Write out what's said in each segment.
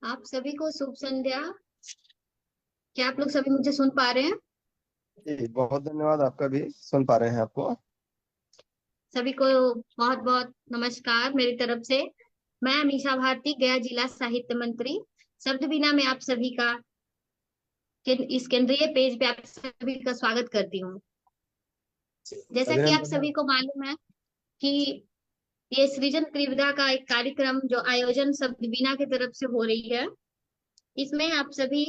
आप सभी को शुभ संध्या। क्या आप लोग सभी मुझे सुन पा रहे हैं? जी बहुत धन्यवाद। आपका भी सुन पा रहे हैं आपको। सभी को बहुत बहुत नमस्कार मेरी तरफ से। मैं अमीषा भारती, गया जिला साहित्य मंत्री, शब्द बीना में आप सभी का इस केंद्रीय पेज पे आप सभी का स्वागत करती हूँ। जैसा कि आप अभिनंदन है। सभी को मालूम है कि ये सृजन त्रिविधा का एक कार्यक्रम जो आयोजन शब्द बीना की तरफ से हो रही है, इसमें आप सभी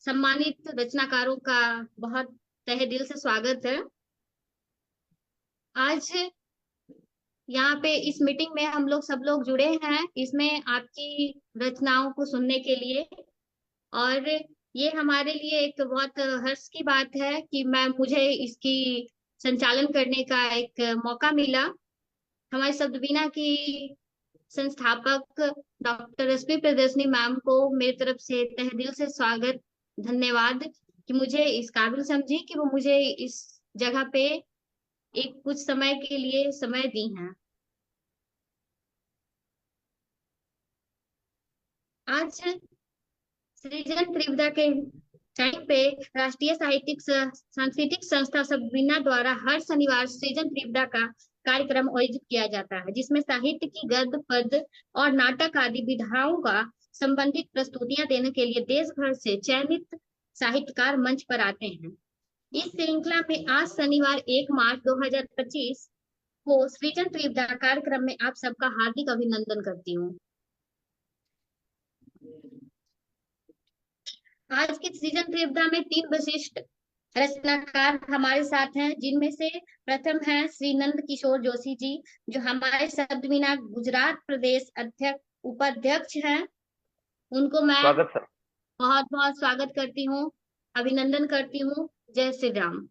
सम्मानित रचनाकारों का बहुत तहे दिल से स्वागत है। आज यहाँ पे इस मीटिंग में हम लोग सब लोग जुड़े हैं इसमें आपकी रचनाओं को सुनने के लिए। और ये हमारे लिए एक बहुत हर्ष की बात है कि मैं मुझे इसकी संचालन करने का एक मौका मिला। हमारे शब्दबीना की संस्थापक डॉक्टर रश्मि प्रियदर्शनी मैम को मेरी तरफ से तहे दिल से स्वागत, धन्यवाद कि मुझे इस काबिल समझी कि वो मुझे इस जगह पे एक कुछ समय के लिए समय दी हैं। आज सृजन त्रिविधा के टाइम पे राष्ट्रीय साहित्यिक सांस्कृतिक संस्था सबरीना द्वारा हर शनिवार सृजन त्रिविधा का कार्यक्रम आयोजित किया जाता है, जिसमें साहित्य की गद्य पद्य और नाटक आदि विधाओं का संबंधित प्रस्तुतियां देने के लिए देश भर से चयनित साहित्यकार मंच पर आते हैं। इस श्रृंखला में आज शनिवार 1 मार्च 2025 को सृजन त्रिविधा कार्यक्रम में आप सबका हार्दिक अभिनंदन करती हूँ। आज की सृजन त्रिविधा में 3 विशिष्ट रचनाकार हमारे साथ हैं, जिनमें से प्रथम है श्री नंद किशोर जोशी जी, जो हमारे शब्दबीना गुजरात प्रदेश अध्यक्ष उपाध्यक्ष हैं। उनको मैं स्वागत सर। बहुत बहुत स्वागत करती हूँ, अभिनंदन करती हूँ। जय श्री राम।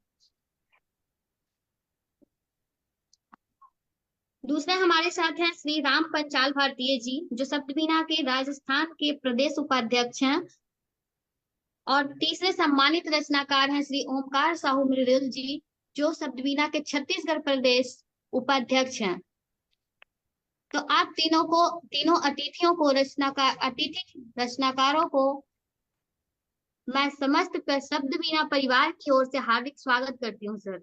दूसरे हमारे साथ हैं श्री राम पंचाल भारतीय जी, जो शब्दबीना के राजस्थान के प्रदेश उपाध्यक्ष हैं। और तीसरे सम्मानित रचनाकार हैं श्री ओमकार साहू मृदुल जी, जो शब्दबीना के छत्तीसगढ़ प्रदेश उपाध्यक्ष हैं। तो आप तीनों अतिथियों को अतिथि रचनाकारों को मैं समस्त शब्दबीना परिवार की ओर से हार्दिक स्वागत करती हूँ सर।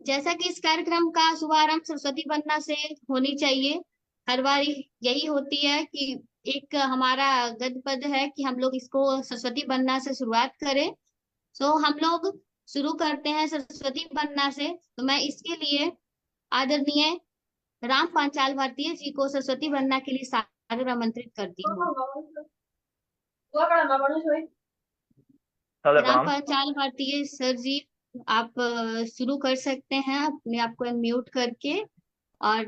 जैसा कि इस कार्यक्रम का शुभारंभ सरस्वती वंदना से होनी चाहिए, हर बार यही होती है कि एक हमारा गद्य पद है कि हम लोग इसको सरस्वती वंदना से शुरुआत करें। सो हम लोग शुरू करते हैं सरस्वती वंदना से। तो मैं इसके लिए आदरणीय राम पांचाल भारतीय जी को सरस्वती वंदना के लिए सादर आमंत्रित करती हूँ। सादर राम प्रणाम। पांचाल भारतीय सर जी, आप शुरू कर सकते हैं अपने आप को अनम्यूट करके और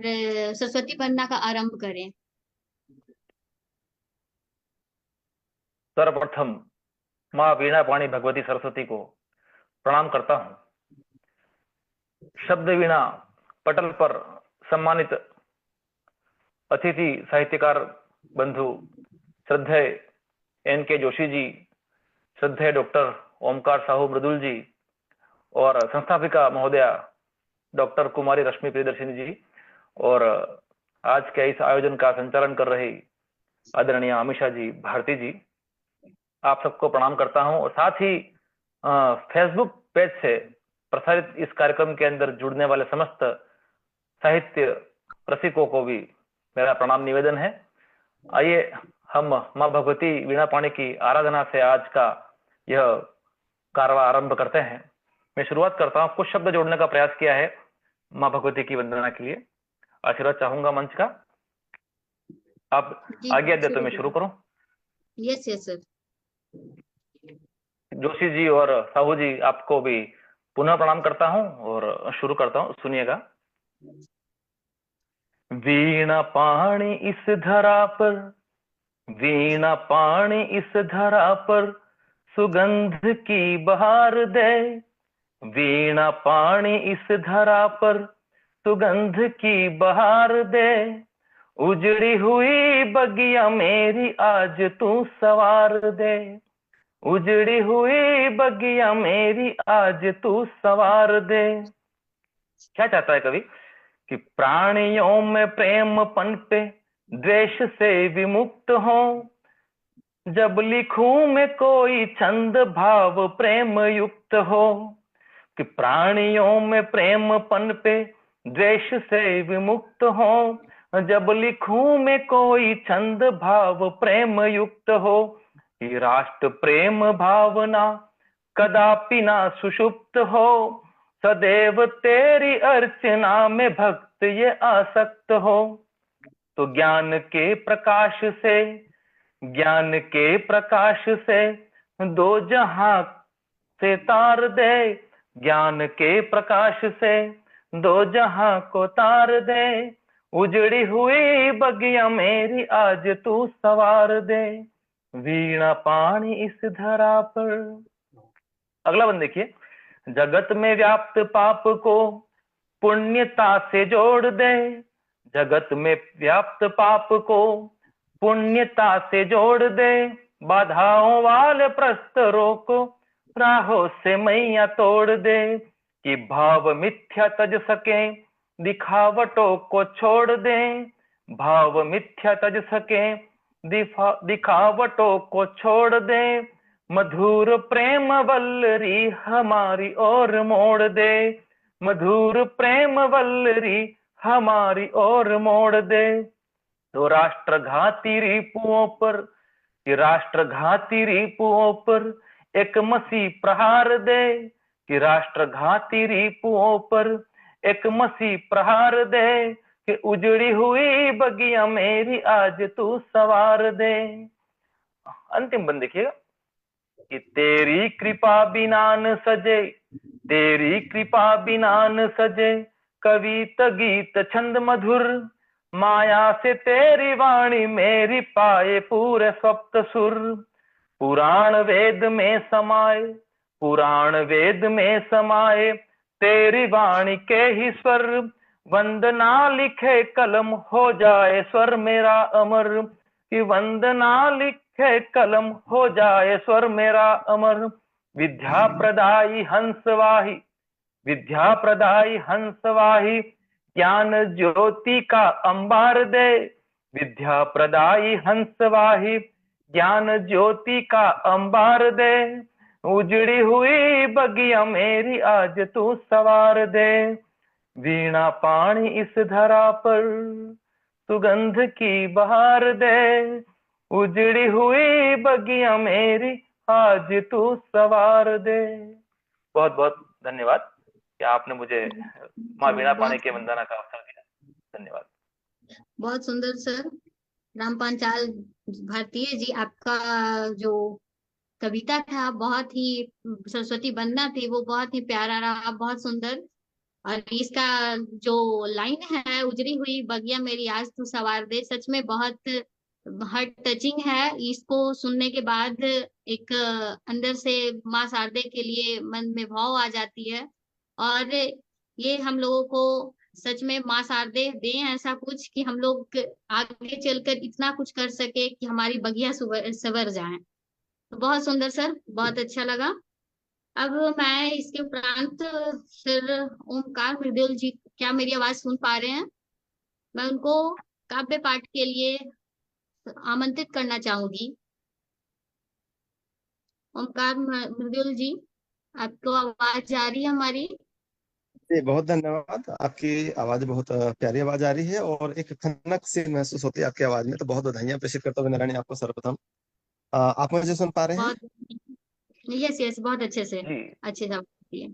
सरस्वती वंदना का आरंभ करें। सर्वप्रथम माँ वीणा पाणी भगवती सरस्वती को प्रणाम करता हूँ। शब्द वीणा पटल पर सम्मानित अतिथि साहित्यकार बंधु श्रद्धेय NK जोशी जी, श्रद्धेय डॉक्टर ओमकार साहू मृदुल जी और संस्थापिका महोदया डॉक्टर कुमारी रश्मि प्रियदर्शिनी जी, और आज के इस आयोजन का संचालन कर रही आदरणीय अमीषा जी भारती जी, आप सबको प्रणाम करता हूं। और साथ ही फेसबुक पेज से प्रसारित इस कार्यक्रम के अंदर जुड़ने वाले समस्त साहित्य रसिकों को भी मेरा प्रणाम निवेदन है। आइए हम माँ भगवती वीणा पाणी की आराधना से आज का यह कारवा आरंभ करते हैं। मैं शुरुआत करता हूँ। कुछ शब्द जोड़ने का प्रयास किया है माँ भगवती की वंदना के लिए। आशीर्वाद चाहूंगा मंच का। आप आज्ञा दे तो मैं शुरू करूं। Yes yes sir. Joshi ji और साहू जी, आपको भी पुनः प्रणाम करता हूं और शुरू करता हूं। सुनिएगा। वीणा पाणी इस धरा पर, वीणा पाणी इस धरा पर सुगंध की बहार दे, वीणा पाणी इस धरा पर सुगंध की बहार दे, उजड़ी हुई बगिया मेरी आज तू सवार दे, उजड़ी हुई बगिया मेरी आज तू सवार दे। क्या चाहता है कवि कि प्राणियों में प्रेम पनपे, द्वेष से विमुक्त हो। जब लिखूं मैं कोई छंद भाव प्रेम युक्त हो, कि प्राणियों में प्रेम पनपे, द्वेष से विमुक्त हो। जब लिखूं मैं कोई छंद भाव प्रेम युक्त हो। कि राष्ट्र प्रेम भावना कदापि ना सुषुप्त हो। सदैव तेरी अर्चना में भक्त ये आसक्त हो। तो ज्ञान के प्रकाश से, ज्ञान के प्रकाश से दो जहां से तार दे। ज्ञान के प्रकाश से दो जहां को तार दे। उजड़ी हुई बगिया मेरी आज तू सवार दे। वीणा पानी इस धरा पर। अगला बंद देखिए। जगत में व्याप्त पाप को पुण्यता से जोड़ दे। जगत में व्याप्त पाप को पुण्यता से जोड़ दे। बाधाओं वाले प्रस्तरों को राहों से मैया तोड़ दे। कि भाव मिथ्या तज सके, दिखावटों को छोड़ दे। भाव मिथ्या तज सके, दिखावटों को छोड़ दे। मधुर प्रेम वल्लरी हमारी ओर मोड़ दे। मधुर प्रेम वल्लरी हमारी ओर मोड़ दे। तो राष्ट्रघाती रिपुओं पर, कि राष्ट्रघाती रिपुओं पर एक मसीह प्रहार दे। कि राष्ट्रघाती रिपुओं पर एक मसीह प्रहार दे। कि उजड़ी हुई बगिया मेरी आज तू सवार दे। अंतिम बंद देखिएगा। कि तेरी कृपा बिना न सजे, तेरी कृपा बिना न सजे कवित गीत छंद मधुर। माया से तेरी वाणी मेरी पाए पूरे सप्त सुर। पुराण वेद में समाये, पुराण वेद में समाये तेरी वाणी के ही स्वर। वंदना लिखे कलम हो जाए स्वर मेरा अमर। कि वंदना लिखे कलम हो जाए स्वर मेरा अमर। विद्या प्रदायी हंसवाही, विद्या प्रदायी हंसवाही ज्ञान ज्योति का अंबार दे। विद्या प्रदायी हंसवाही ज्ञान ज्योति का अंबार दे। उजड़ी हुई बगिया मेरी आज तू सवार दे। वीणा पानी इस धरा पर सुगंध की बहार दे। उजड़ी हुई बगिया मेरी आज तू सवार दे। बहुत बहुत धन्यवाद कि आपने मुझे माँ वीणा पानी के वंदना का अवसर दिया। धन्यवाद। बहुत सुंदर सर। राम पांचाल भारतीय जी, आपका जो कविता था बहुत ही, सरस्वती वंदना थी वो बहुत ही प्यारा रहा, बहुत सुंदर। और इसका जो लाइन है, उजड़ी हुई बगिया मेरी आज तू सवार दे, सच में बहुत हार्ट टचिंग है। इसको सुनने के बाद एक अंदर से माँ शारदे के लिए मन में भाव आ जाती है। और ये हम लोगों को सच में माँ शारदे दें ऐसा कुछ कि हम लोग आगे चलकर इतना कुछ कर सके कि हमारी बगिया सवर जाए। तो बहुत सुंदर सर, बहुत अच्छा लगा। अब मैं इसके उपरांत फिर ओमकार मृदुल जी, क्या मेरी आवाज सुन पा रहे हैं? मैं उनको काव्य पाठ के लिए आमंत्रित करना चाहूंगी। ओमकार मृदुल जी, आपको आवाज आ रही है हमारी? जी बहुत धन्यवाद। आपकी आवाज बहुत प्यारी आवाज आ रही है और एक खनक सी महसूस होती है आपकी आवाज में। तो बहुत बधाइयां प्रेषित करता हूँ नारायणी आपको सर्वप्रथम। आप मुझे सुन पा रहे हैं? बहुत, यस यस, बहुत अच्छे से, जी अच्छे से आप जी।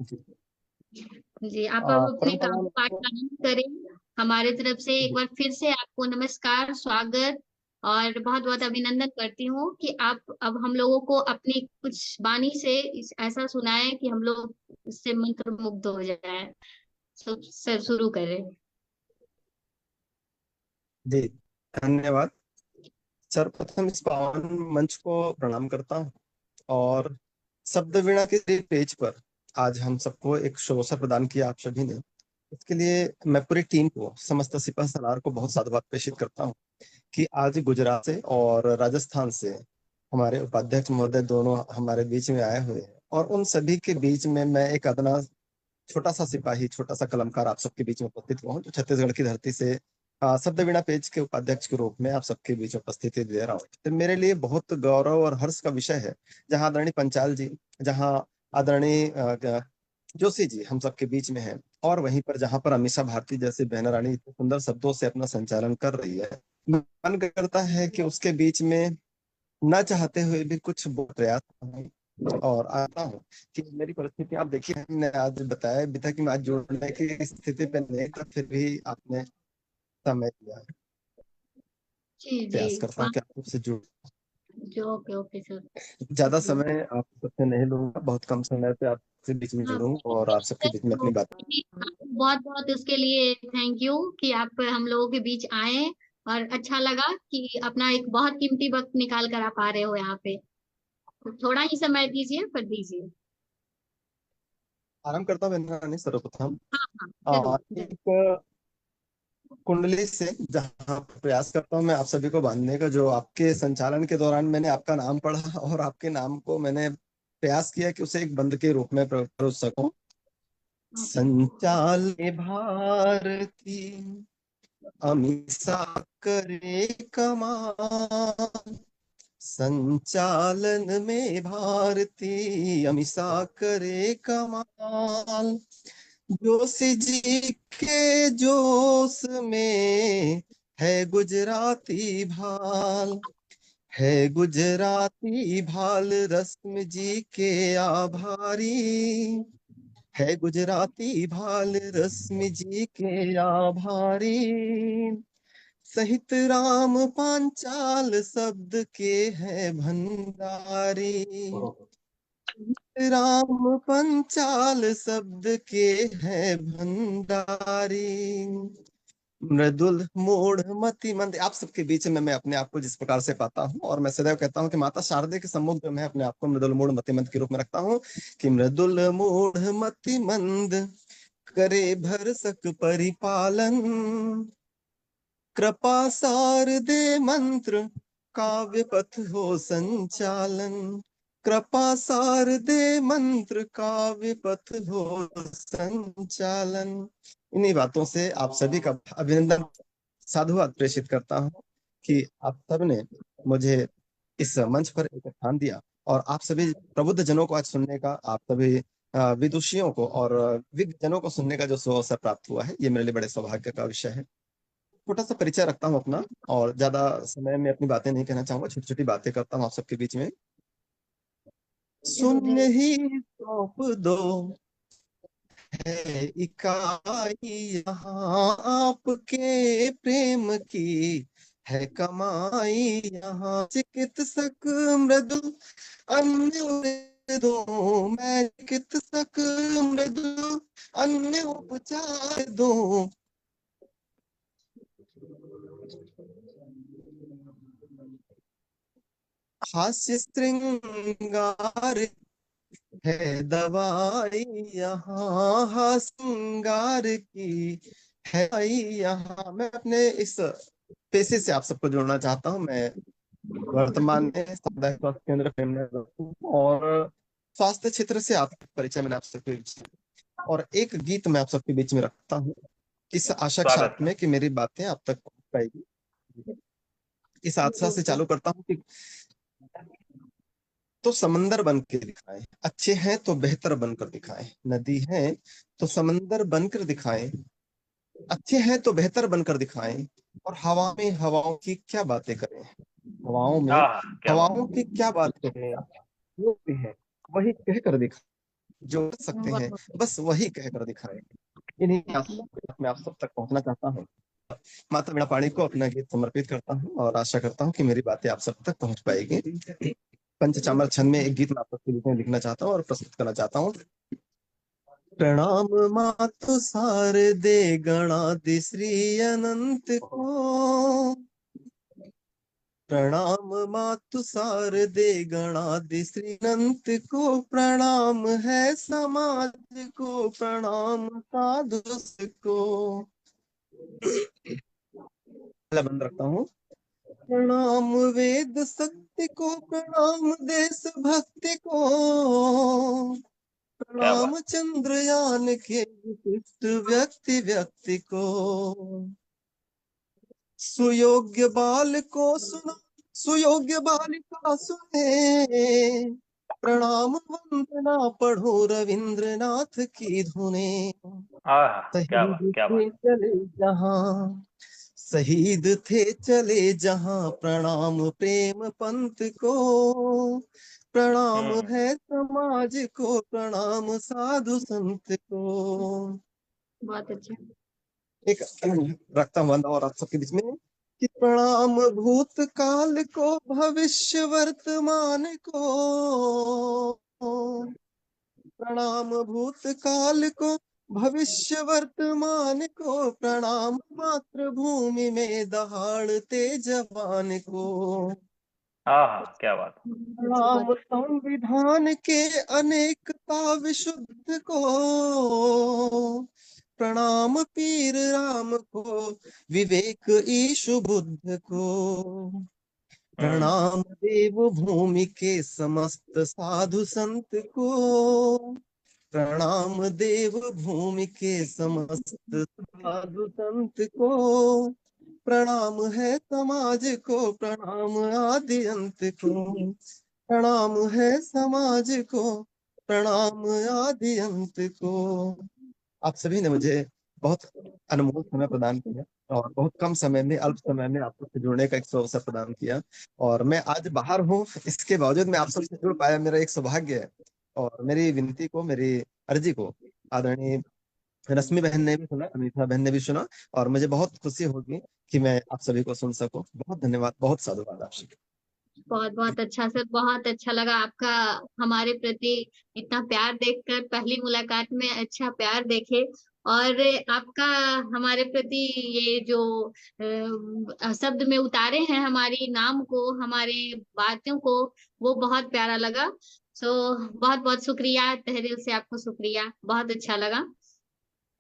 जी। आप अब अपने परम काव्य पाठ कल्याण। आरंभ करें। हमारे तरफ से एक बार फिर से आपको नमस्कार, स्वागत और बहुत बहुत अभिनंदन करती हूँ कि आप अब हम लोगों को अपनी कुछ वाणी से ऐसा सुनाएं कि हम लोग इससे मंत्र मुग्ध हो जाए। सर शुरू करें। जी धन्यवाद। सर्वप्रथम इस पावन मंच को प्रणाम करता हूँ और शब्द वीणा के पेज पर आज हम सबको एक शुभ अवसर प्रदान किया आप सभी ने। इसके लिए मैं पूरी टीम को, समस्त सिपह सलार को बहुत साधुवाद प्रेषित करता हूँ कि आज गुजरात से और राजस्थान से हमारे उपाध्यक्ष महोदय दोनों हमारे बीच में आए हुए हैं। और उन सभी के बीच में मैं एक अदना छोटा सा सिपाही, छोटा सा कलमकार आप सबके बीच में उपस्थित हुआ हूँ, जो छत्तीसगढ़ की धरती से शब्द वीणा पेज के उपाध्यक्ष के रूप में आप सबके बीच उपस्थिति दे रहा हूँ। तो मेरे लिए बहुत गौरव और हर्ष का विषय है, जहाँ आदरणीय पंचाल जी, जहाँ आदरणीय जोशी जी हम सबके बीच में हैं, और वहीं पर जहाँ पर अमीषा भारती जैसे बहना रानी इतने सुंदर शब्दों से अपना संचालन कर रही है, मन करता है कि उसके बीच में न चाहते हुए भी कुछ प्रयास करूं। और आता हूँ कि मेरी परिस्थिति आप देखिए, हमने आज बताया भी था कि मैं आज जुड़ने की स्थिति पे नहीं था, फिर भी आपने समय दिया। जी जी। प्रयास करता हूँ कि आपसे जुड़। जो ओके ओके सर। ज्यादा समय आप सबसे नहीं लूंगा, बहुत कम समय पे आपसे बीच में हाँ, जुड़ूंगा और आप सबके बीच में अपनी बात। बहुत बहुत उसके लिए थैंक यू कि आप हम लोगों के बीच आए, और अच्छा लगा कि अपना एक बहुत कीमती वक्त निकाल कर आप आ रहे हो यहाँ पे। तो थोड़ा ही समय दीजिए, पर दीजिए। आराम करता हूँ मैंने सर्वप्रथम हाँ हाँ, जरूर जरूर। एक कुंडली से जहाँ प्रयास करता हूँ मैं आप सभी को बांधने का, जो आपके संचालन के दौरान मैंने आपका नाम पढ़ा और आपके नाम को मैंने प्रयास किया कि उसे एक बंद के रूप में परोस सकूं। ओके। संचाल भारती अमीषा करे कमाल, संचालन में भारती अमीषा करे कमाल, जोशी जी के जोश में है गुजराती भाल, है गुजराती भाल रस्म जी के आभारी, है गुजराती भाल रश्मि जी के आभारी, सहित राम पांचाल शब्द के है भंडारी, राम पंचाल शब्द के है भंडारी, मृदुल मूढ़ मति मंद। आप सबके बीच में मैं अपने आप को जिस प्रकार से पाता हूँ, और मैं सदैव कहता हूँ कि माता शारदे के सम्मुख जो मैं अपने आप को मृदुल मूढ़ मति मंद के रूप में रखता हूँ, कि मृदुल मूढ़ मति मंद करे भरसक परिपालन, कृपा सार दे मंत्र काव्य पथ हो संचालन, कृपा सार दे मंत्र काव्य पथ हो संचालन। इन्हीं बातों से आप सभी का अभिनंदन, साधुवाद प्रेषित करता हूँ कि आप सबने मुझे इस मंच पर एक स्थान दिया, और आप सभी प्रबुद्ध जनों को आज सुनने का, आप सभी विदुषियों को और विज्ञ जनों को सुनने का जो सुअवसर प्राप्त हुआ है, ये मेरे लिए बड़े सौभाग्य का विषय है। छोटा सा परिचय रखता हूँ अपना, और ज्यादा समय में अपनी बातें नहीं कहना चाहूंगा, छोटी छोटी बातें करता हूँ आप सबके बीच में। जरूर सुन जरूर। ही सौंप दो है इकाई यहाँ, आपके प्रेम की है कमाई यहाँ, चिकित्सक मृदु अन्य दो, मैं चिकित्सक मृदु अन्य उपचार दो, हास्य श्रृंगार है दवाई यहाँ, हाँ श्रृंगार की है दवाई यहाँ। मैं अपने इस पेशे से आप सबको जोड़ना चाहता हूँ। मैं वर्तमान में सामुदायिक स्वास्थ्य केंद्र फेमनर हूँ, और स्वास्थ्य क्षेत्र से आप परिचय मैंने आप सबके बीच में, और एक गीत मैं आप सबके बीच में रखता हूँ, इस आशा के स्वागत साथ में कि मेरी बातें आप तक पहुंच पाएगी। इस आशा जरूर से सर। चालू करता हूँ कि तो समंदर बन के दिखाएं, अच्छे हैं तो बेहतर बनकर दिखाएं, नदी है तो समंदर बनकर दिखाएं, अच्छे हैं तो बेहतर बनकर दिखाएं, और हवा में हवाओं की क्या बातें करें, हवाओं में हाँ हाँ, क्या बात। हवाओं की क्या बात करें, जो भी है वही कह कर दिखाएं, जो कर सकते बहुत हैं बहुत। बस वही कह कर दिखाएं। इन्हीं आशा के साथ मैं आप सब तक पहुंचना चाहता हूँ। माता वीणा पाणी को अपना गीत समर्पित करता हूँ, और आशा करता हूँ कि मेरी बातें आप सब तक पहुंच पाएगी। पंचचामर छंद में एक गीत मैं आप सबके बीच में लिखना चाहता हूँ और प्रस्तुत करना चाहता हूँ। प्रणाम मातु शारदे गणादि श्री अनंत को, प्रणाम मातु शारदे गणादि श्री अनंत को, प्रणाम है समाज को, प्रणाम साधु को। पहला बंद रखता हूँ। प्रणाम वेद सत्य को, प्रणाम देश भक्ति को, क्या बात। रामचंद्रयान के विशिष्ट व्यक्ति व्यक्ति को सुयोग्य बाल को सुनो, सुयोग्य बालिका सुने, प्रणाम वंदना पढ़ो रविंद्रनाथ की धुने। हाँ, क्या बात, शहीद क्या थे बात। चले जहां, शहीद थे चले जहां, प्रणाम प्रेम पंथ को, प्रणाम हम्म। है समाज को, प्रणाम साधु संत को। बहुत अच्छा। एक रखता हूँ वंदना और आप सबके बीच में कि प्रणाम भूतकाल को, भविष्य वर्तमान को, प्रणाम भूतकाल को, भविष्य वर्तमान को, प्रणाम मातृभूमि में दहाड़ते जवान को, हाँ, क्या बात। प्रणाम संविधान के अनेकता विशुद्ध को, प्रणाम पीर राम को, विवेक ईशु बुद्ध को, प्रणाम देव भूमि के समस्त साधु संत को, प्रणाम देव भूमि के समस्त साधु संत को, प्रणाम है समाज को, प्रणाम आदि अंत को, प्रणाम है समाज को, प्रणाम आदि अंत को। आप सभी ने मुझे बहुत अनमोल समय प्रदान किया और बहुत कम समय में, अल्प समय में आप सबसे जुड़ने का एक अवसर प्रदान किया। और मैं आज बाहर हूँ, इसके बावजूद मैं आप सबसे जुड़ पाया, मेरा एक सौभाग्य है। और मेरी विनती को, मेरी अर्जी को आदरणीय रश्मि बहन ने भी सुना, अमीषा बहन ने भी सुना, और मुझे बहुत खुशी होगी कि मैं आप सभी को सुन सकूं। बहुत धन्यवाद, बहुत साधुवाद आपसे। बहुत बहुत अच्छा सर, बहुत अच्छा लगा आपका हमारे प्रति इतना प्यार देखकर, पहली मुलाकात में अच्छा प्यार देखे। और आपका हमारे प्रति ये जो शब्द में उतारे हैं हमारी नाम को, हमारे बातों को, वो बहुत प्यारा लगा। सो बहुत बहुत शुक्रिया, तहे दिल से आपको शुक्रिया, बहुत अच्छा लगा।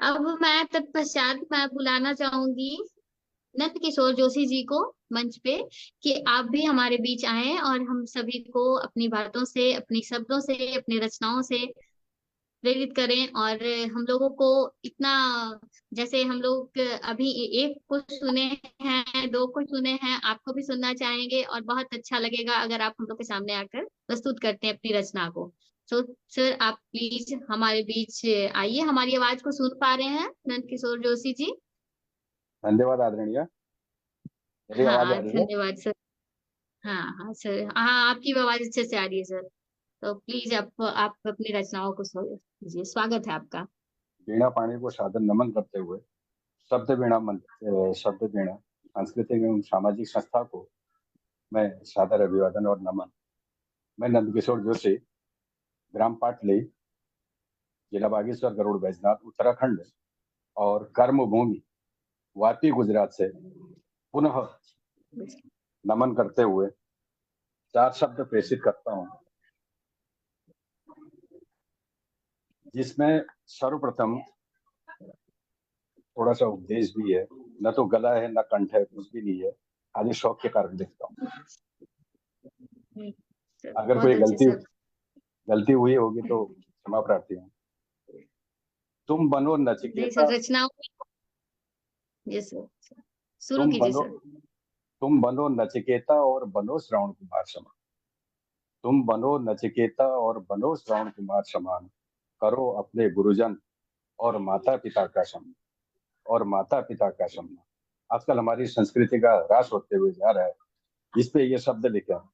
अब मैं तत्पश्चात मैं बुलाना चाहूंगी नंद किशोर जोशी जी को मंच पे, कि आप भी हमारे बीच आए और हम सभी को अपनी बातों से, अपनी शब्दों से, अपनी रचनाओं से प्रेरित करें। और हम लोगों को इतना, जैसे हम लोग अभी एक को सुने हैं, दो को सुने हैं, आपको भी सुनना चाहेंगे और बहुत अच्छा लगेगा अगर आप हम लोग के सामने आकर प्रस्तुत करते हैं अपनी रचना को। तो सर आप प्लीज हमारे बीच आइए। हमारी आवाज को सुन पा रहे हैं नंद किशोर जोशी जी? धन्यवाद आदरणीय। मेरी आवाज आ हाँ रही है? धन्यवाद सर। हाँ हाँ सर, हाँ आपकी भी आवाज अच्छे से आ रही है सर। तो प्लीज आप अपनी रचनाओं को कीजिए, स्वागत है आपका। वीणा पाणी को सादर नमन करते हुए शब्द वीणा शब्द वीणा सांस्कृतिक एवं सामाजिक संस्था को मैं सादर अभिवादन और नमन। मैं नंदकिशोर जोशी, ग्राम पाटली, जिला बागेश्वर, गरुड़ बैजनाथ, उत्तराखंड और कर्मभूमि वापी, गुजरात से पुनः नमन करते हुए 4 शब्द प्रेषित करता हूँ, जिसमें सर्वप्रथम थोड़ा सा उपदेश भी है। न तो गला है न कंठ है, कुछ भी नहीं है, खाली शौक के कारण लिखता हूँ। अगर बहुत कोई अच्छे सर। गलती हुई होगी तो क्षमा प्रार्थी हूँ। तुम बनो नहीं नचिकेता, सर, रचनाओं जी सर, शुरू तुम कीजिए बनो सर। तुम बनो नचिकेता और बनो श्रवण कुमार समान। तुम बनो नचिकेता और बनो श्रवण कुमार समान, करो अपने गुरुजन और माता पिता का सम्मान, और माता पिता का सम्मान। आजकल हमारी संस्कृति का ह्रास होते हुए जा रहा है, इस पे ये शब्द लिखे हैं।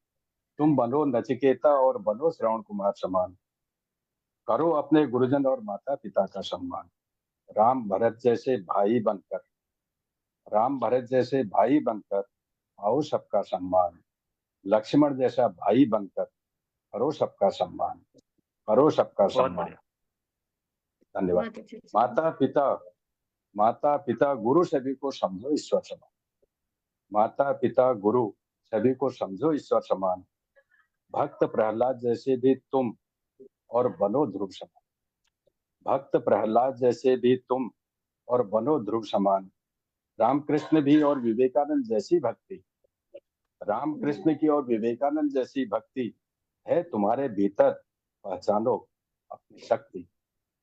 तुम बनो नचिकेता और बनो श्रवण कुमार समान, करो अपने गुरुजन और माता पिता का सम्मान। राम भरत जैसे भाई बनकर, राम भरत जैसे भाई बनकर आओ सबका सम्मान। लक्ष्मण जैसा भाई बनकर करो सबका सम्मान, करो सबका बहुत सम्मान। बढ़िया। धन्यवाद। बहुत अच्छे सर। माता पिता गुरु सभी को समझो ईश्वर समान। माता पिता गुरु सभी को समझो ईश्वर समान। भक्त प्रहलाद जैसे भी तुम और बनो ध्रुव समान। भक्त प्रहलाद जैसे भी तुम और बनो ध्रुव समान। रामकृष्ण भी और विवेकानंद जैसी भक्ति, रामकृष्ण की और विवेकानंद जैसी भक्ति है तुम्हारे भीतर, पहचानो अपनी शक्ति।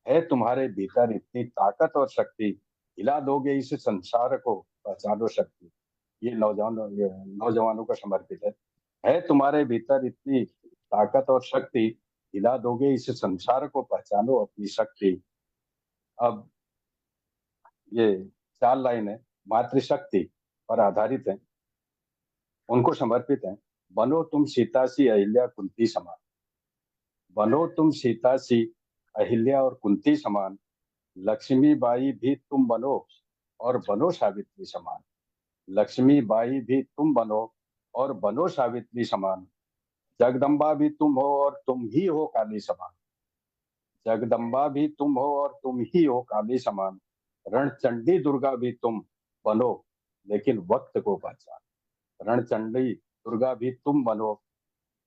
है तुम्हारे भीतर इतनी ताकत और शक्ति, हिला दोगे इस संसार को, पहचानो शक्ति। ये नौजवानों को समर्पित है तुम्हारे भीतर इतनी ताकत और शक्ति, हिला दोगे इस संसार को, पहचानो अपनी शक्ति। अब ये 4 लाइन है, मातृशक्ति पर आधारित है, उनको समर्पित है। बनो तुम सीता सी अहिल्या कुंती समान, बनो तुम सीता सी अहिल्या और कुंती समान, लक्ष्मी बाई भी तुम बनो और बनो सावित्री समान, लक्ष्मी बाई भी तुम बनो और बनो सावित्री समान, जगदम्बा भी तुम हो और तुम ही हो काली समान, जगदम्बा भी तुम हो और तुम ही हो काली समान, रणचंडी दुर्गा भी तुम बनो लेकिन वक्त को पहचान, रणचंडी दुर्गा भी तुम बनो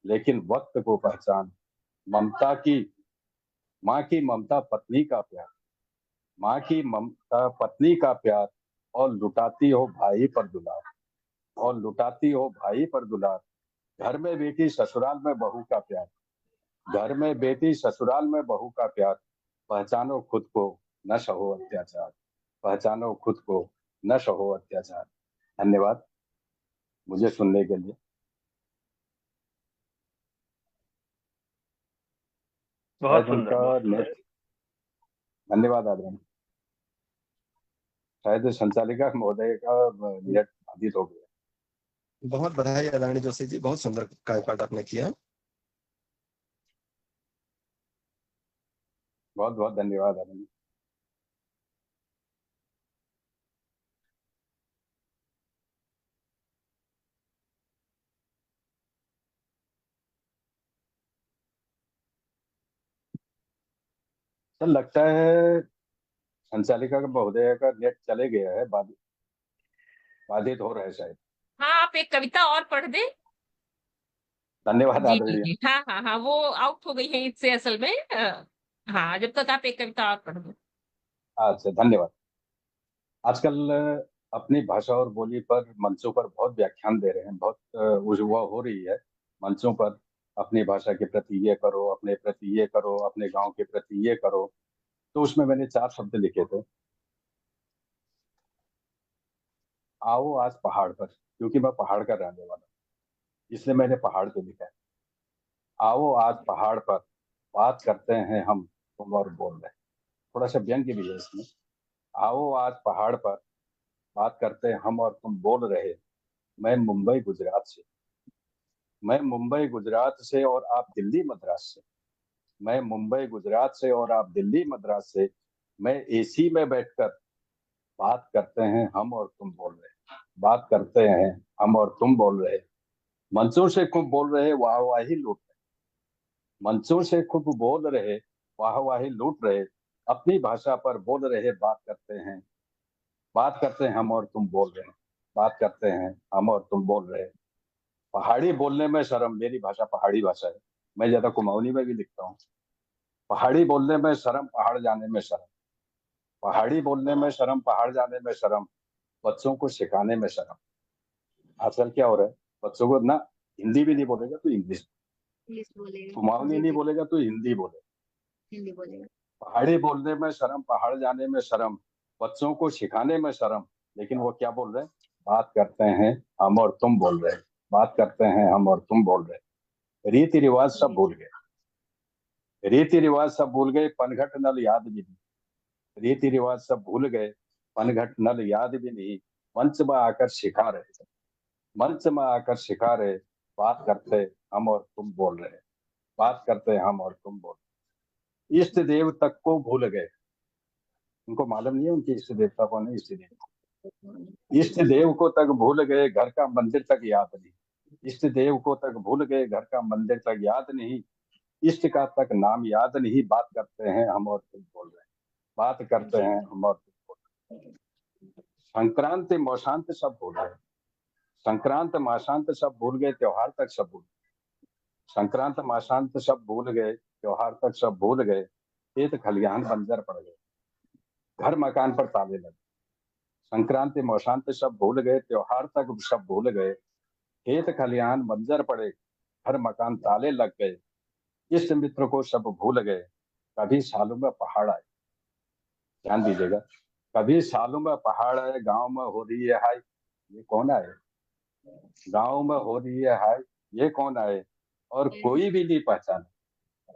लेकिन वक्त को पहचान, ममता की माँ की ममता पत्नी का प्यार, माँ की ममता पत्नी का प्यार, और लुटाती हो भाई पर दुलार, और लुटाती हो भाई पर दुलार, घर में बेटी ससुराल में बहू का प्यार, घर में बेटी ससुराल में बहू का प्यार, पहचानो खुद को न सहो अत्याचार, पहचानो खुद को न सहो अत्याचार। धन्यवाद मुझे सुनने के लिए। बहुत शायद सुंदर, उनका बहुत सुंदर। नेट, धन्यवाद आदरणीय। शायद संचालिका महोदय का नेट बाधित हो गया। बहुत बधाई आदरणीय जोशी जी, बहुत सुंदर कार्यपाठ आपने किया। बहुत बहुत धन्यवाद आदरणीय। सर लगता है संचालिका का महोदय का नेट चले गया है, बाधित हो रहा है शायद। हाँ, आप एक कविता और पढ़ दे। धन्यवाद जी आदरणीय। जी, हाँ हाँ हाँ, वो आउट हो गई है इससे असल में। हाँ, जब तक आप एक कविता और पढ़ दो। अच्छा धन्यवाद। आजकल अपनी भाषा और बोली पर मंचों पर बहुत व्याख्यान दे रहे हैं, बहुत उजवा हो रही है मंचों पर। अपनी भाषा के प्रति ये करो, अपने प्रति ये करो, अपने गांव के प्रति ये करो। तो उसमें मैंने 4 शब्द लिखे थे। आओ आज पहाड़ पर, क्योंकि मैं पहाड़ का रहने वाला हूँ, इसलिए मैंने पहाड़ पे लिखा है। आओ आज पहाड़ पर, बात करते हैं हम तुम और बोल रहे। थोड़ा सा व्यंग्य भी है इसमें। आओ आज पहाड़ पर, बात करते हैं हम और तुम बोल रहे। मैं मुंबई गुजरात से, मैं मुंबई गुजरात से और आप दिल्ली मद्रास से, मैं मुंबई गुजरात से और आप दिल्ली मद्रास से, मैं एसी में बैठकर, बात करते हैं हम और तुम बोल रहे, बात करते हैं हम और तुम बोल रहे। मंचों से खूब बोल रहे, वाहवाही लूट रहे, मंचों से खूब बोल रहे, वाहवाही लूट रहे, अपनी भाषा पर बोल रहे, बात करते हैं, बात करते हैं हम और तुम बोल रहे, बात करते हैं हम और तुम बोल रहे। पहाड़ी बोलने में शर्म, मेरी भाषा पहाड़ी भाषा है, मैं ज्यादा कुमाऊनी में भी लिखता हूँ। पहाड़ी बोलने में शर्म, पहाड़ जाने में शर्म, पहाड़ी बोलने में शर्म, पहाड़ जाने में शर्म, बच्चों को सिखाने में शर्म। आजकल क्या हो रहा है, बच्चों को ना हिंदी भी नहीं बोलेगा तो इंग्लिश, बोलेगा। कुमाऊनी जी नहीं जी, बोलेगा तो हिंदी बोले। हिंदी बोलेगा। पहाड़ी बोलने में शर्म, पहाड़ जाने में शर्म, बच्चों को सिखाने में शर्म, लेकिन वो क्या बोल रहे हैं, बात करते हैं हम और तुम बोल रहे, बात करते हैं हम और तुम बोल रहे। रीति रिवाज सब जी भूल गए, रीति रिवाज सब भूल गए, पनघट नल याद भी नहीं, रीति रिवाज सब भूल गए, पनघट नल याद भी नहीं, मंच में आकर सिखा रहे, मंच में आकर सिखा रहे, बात करते हम और तुम बोल रहे, बात करते हम और तुम बोल रहे। इष्ट देव तक को भूल गए, उनको मालूम नहीं है उनके इष्ट देवता कौन है। इष्ट देव, इष्ट देव को तक भूल गए, घर का मंदिर तक याद नहीं, इष्ट देव को तक भूल गए, घर का मंदिर तक याद नहीं, इष्ट का तक नाम याद नहीं, बात करते हैं हम और तुम बोल रहे, बात करते हैं हम और तुम बोल रहे। संक्रांति मौशांत सब भूल गए, संक्रांत माशांत सब भूल गए, त्योहार तक सब भूल, संक्रांत माशांत सब भूल गए, त्योहार तक सब भूल गए, खेत खलिहान बंजर पड़ गए, घर मकान पर ताले लगे। संक्रांति मौशांत सब भूल गए, त्योहार तक सब भूल गए, खेत खलिहान बंजर पड़े, घर मकान ताले लग गए, इष्ट मित्र को सब भूल गए, कभी सालों में पहाड़ आए, ध्यान दीजिएगा, कभी सालों में पहाड़ आए, गांव में हो रही है हाय, ये कौन आए, गांव में हो रही है हाय, ये कौन आए, और कोई भी नहीं पहचाने,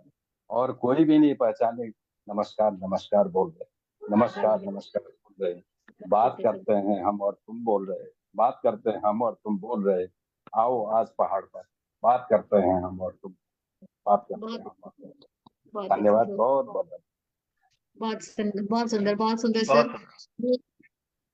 और कोई भी नहीं पहचाने, नमस्कार नमस्कार बोल रहे, नमस्कार नमस्कार बोल रहे, बात करते हैं हम और तुम बोल रहे, बात करते हैं हम और तुम बोल रहे, आओ आज पहाड़ पर, बात करते हैं हम और तुम, बात करते हैं बहुत हम और तुम। बहुत धन्यवाद, बहुत बहुत धन्यवाद। बहुत सुंदर, बहुत सुंदर, बहुत सुंदर बहुत सर। ये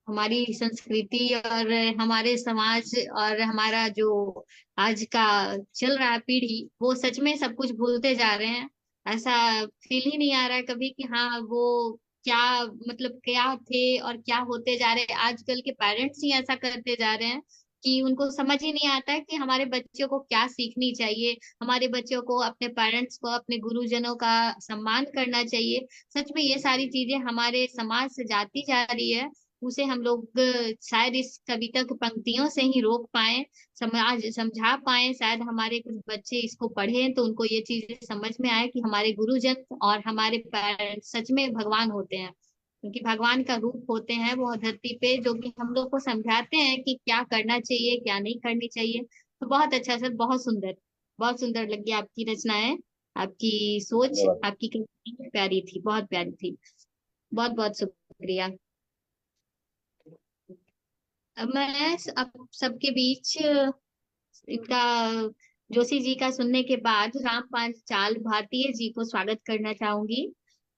हमारी संस्कृति और हमारे समाज और हमारा जो आज का चल रहा है पीढ़ी, वो सच में सब कुछ भूलते जा रहे हैं। ऐसा फील ही नहीं आ रहा है कभी कि हाँ वो क्या, मतलब क्या थे और क्या होते जा रहे हैं। आजकल के पेरेंट्स ही ऐसा करते जा रहे हैं कि उनको समझ ही नहीं आता है कि हमारे बच्चों को क्या सीखनी चाहिए। हमारे बच्चों को अपने पेरेंट्स को, अपने गुरुजनों का सम्मान करना चाहिए। सच में ये सारी चीजें हमारे समाज से जाती जा रही है। उसे हम लोग शायद इस कविता की पंक्तियों से ही रोक पाए, समाज समझा पाए। शायद हमारे कुछ बच्चे इसको पढ़ें तो उनको ये चीजें समझ में आए कि हमारे गुरुजन और हमारे पेरेंट्स सच में भगवान होते हैं, क्योंकि भगवान का रूप होते हैं वो धरती पे, जो कि हम लोग को समझाते हैं कि क्या करना चाहिए क्या नहीं करनी चाहिए। तो बहुत अच्छा सर, बहुत सुंदर लगी आपकी रचनाएं। आपकी सोच, धन्यवाद। आपकी कविताएं प्यारी थी, बहुत प्यारी थी। बहुत बहुत शुक्रिया। अब मैं अब सबके बीच इनका, जोशी जी का सुनने के बाद रामपाल चाल भारतीय जी को स्वागत करना चाहूंगी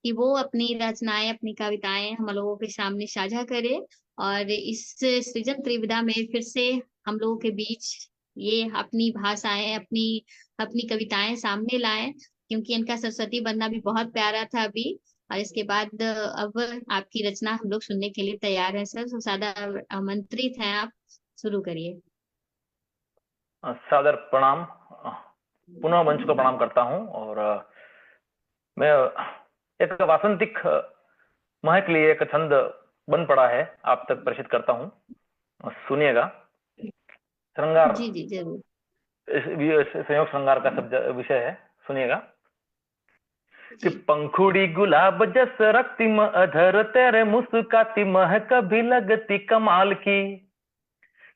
कि वो अपनी रचनाएं, अपनी कविताएं हम लोगों के सामने साझा करे और इस सृजन त्रिविधा में फिर से हम लोगों के बीच ये अपनी भाषाएं, अपनी अपनी कविताएं सामने लाएं, क्योंकि इनका सरस्वती बनना भी बहुत प्यारा था अभी। और इसके बाद अब आपकी रचना हम लोग सुनने के लिए तैयार हैं सर, तो सादा आमंत्रित हैं आप, शुरू करिए। सादर प्रणाम। पुनः मंच को प्रणाम करता हूं और मैं एक वासंतिक महक लिए एक छंद बन पड़ा है, आप तक प्रेषित करता हूं, सुनिएगा। श्रृंगार, जी जी जरूर। संयोग श्रृंगार का विषय है, सुनिएगा कि जी पंखुड़ी गुलाब जस रक्तिम अधर तेरे मुस्काती महक भी लगती कमाल की,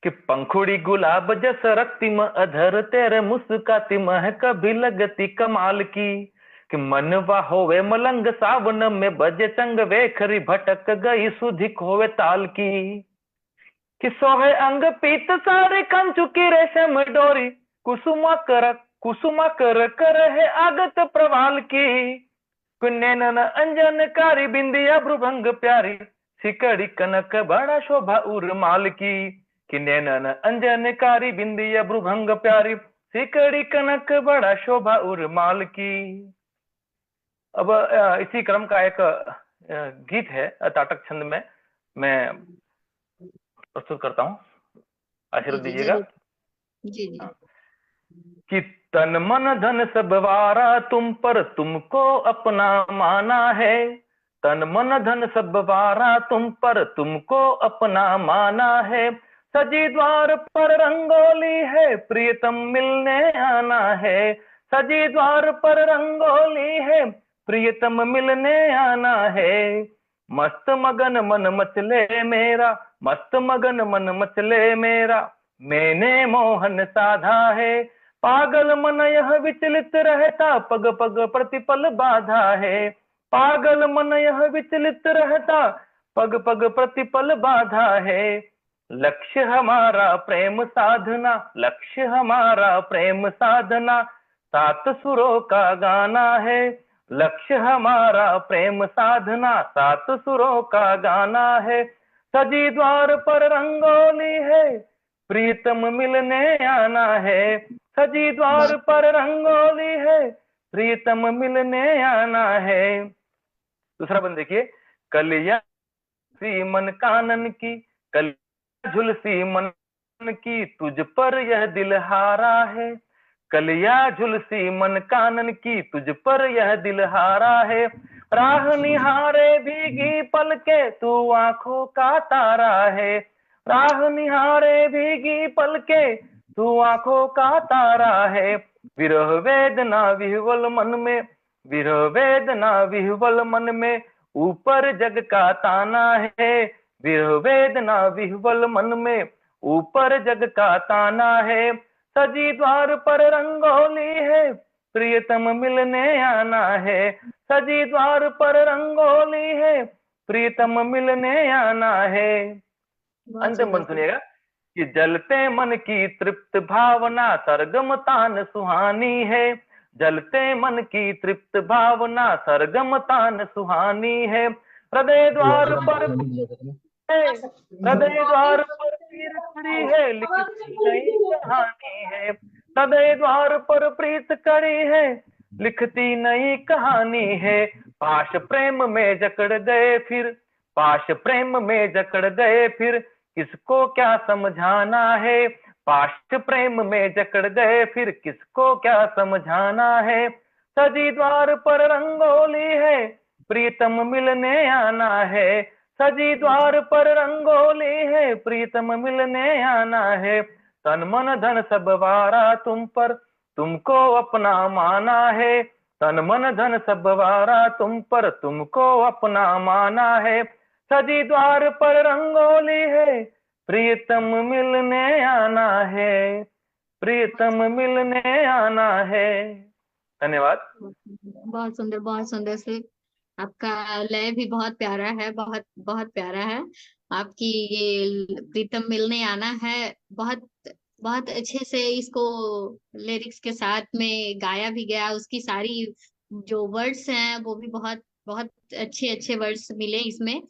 कि पंखुड़ी गुलाब जस रक्तिम अधर तेरे मुस्काती महक भी लगती कमाल की, कि मनवा होवे मलंग सावन में बजे चंग वेखरी भटक गई सुधि खोवे ताल की, कि सोहे अंग पीत सारे कंचु की रेशम डोरी, कुसुमा कर है आगत प्रवाल की, नैनन अंजन कारी बिंदिया भ्रुभंग प्यारी, सिकड़ी कनक बड़ा शोभा उर्माल की, कि नैनन अंजन कारी बिंदिया भ्रुभंग प्यारी, सिकड़ी कनक बड़ा शोभा उर्माल की। अब इसी क्रम का एक गीत है ताटक छंद में, मैं प्रस्तुत करता हूँ, जी आशीर्वाद जी दीजिएगा। जरूर। जी जी। कि तन मन धन सब वारा तुम पर तुमको अपना माना है, तन मन धन सब वारा तुम पर तुमको अपना माना है, सजी द्वार पर रंगोली है प्रियतम मिलने आना है, सजी द्वार पर रंगोली है प्रियतम मिलने आना है, मस्त मगन मन मचले मेरा, मस्त मगन मन मचले मेरा, मैंने मोहन साधा है, पागल मन यह विचलित रहता पग पग प्रतिपल बाधा है, पागल मन यह विचलित रहता पग पग प्रतिपल बाधा है, लक्ष्य हमारा प्रेम साधना, लक्ष्य हमारा प्रेम साधना, सात सुरों का गाना है, लक्ष्य हमारा प्रेम साधना, सात सुरों का गाना है, सजी द्वार पर रंगोली है प्रीतम मिलने आना है, सजी द्वार बहुत पर रंगोली है प्रीतम मिलने आना है। दूसरा बंद देखिए, कलिया सी मन कानन की, कलिया झुलसी मन की तुझ पर यह दिल हारा है, कलिया झुलसी मन कानन की तुझ पर यह दिल हारा है, राह निहारे भीगी पलके तू आंखों का तारा है, राह निहारे भीगी पलके तू आंखों का तारा है, विरह वेदना विह्वल मन में, विरह वेदना विह्वल मन में ऊपर जग का ताना है। विरह वेदना विह्वल मन में ऊपर जग का ताना है। सजी द्वार पर रंगोली है, प्रियतम मिलने आना है। सजी द्वार पर रंगोली है, प्रियतम मिलने आना है। बहुत अंतिम सुंदर बंद सुनिएगा कि जलते मन की तृप्त भावना सरगम तान सुहानी है। जलते मन की तृप्त भावना सरगम तान सुहानी है। हृदय द्वार पर है, हृदय द्वार पर पीर खड़ी है, लिखती नई कहानी है। हृदय द्वार पर प्रीत कड़ी है, लिखती नई कहानी है। पाश प्रेम में जकड़ गए फिर, पाश प्रेम में जकड़ गए फिर, किसको क्या समझाना है। पाश प्रेम में जकड़ गए फिर, किसको क्या समझाना है। सजी द्वार पर रंगोली है, प्रीतम मिलने आना है। सजी द्वार पर रंगोली है, प्रीतम मिलने आना है। तन मन धन सब वारा तुम पर, तुमको अपना माना है। तन मन धन सब वारा तुम पर, तुमको अपना माना है। सजी द्वार पर रंगोली है, प्रीतम मिलने आना है। प्रीतम मिलने आना है। धन्यवाद। बहुत सुंदर, बहुत सुंदर से। आपका लय भी बहुत प्यारा है, बहुत बहुत प्यारा है। आपकी ये प्रीतम मिलने आना है, बहुत बहुत अच्छे से इसको लिरिक्स के साथ में गाया भी गया। उसकी सारी जो वर्ड्स हैं वो भी बहुत बहुत अच्छे अच्छे वर्ड्स मिले इसमें।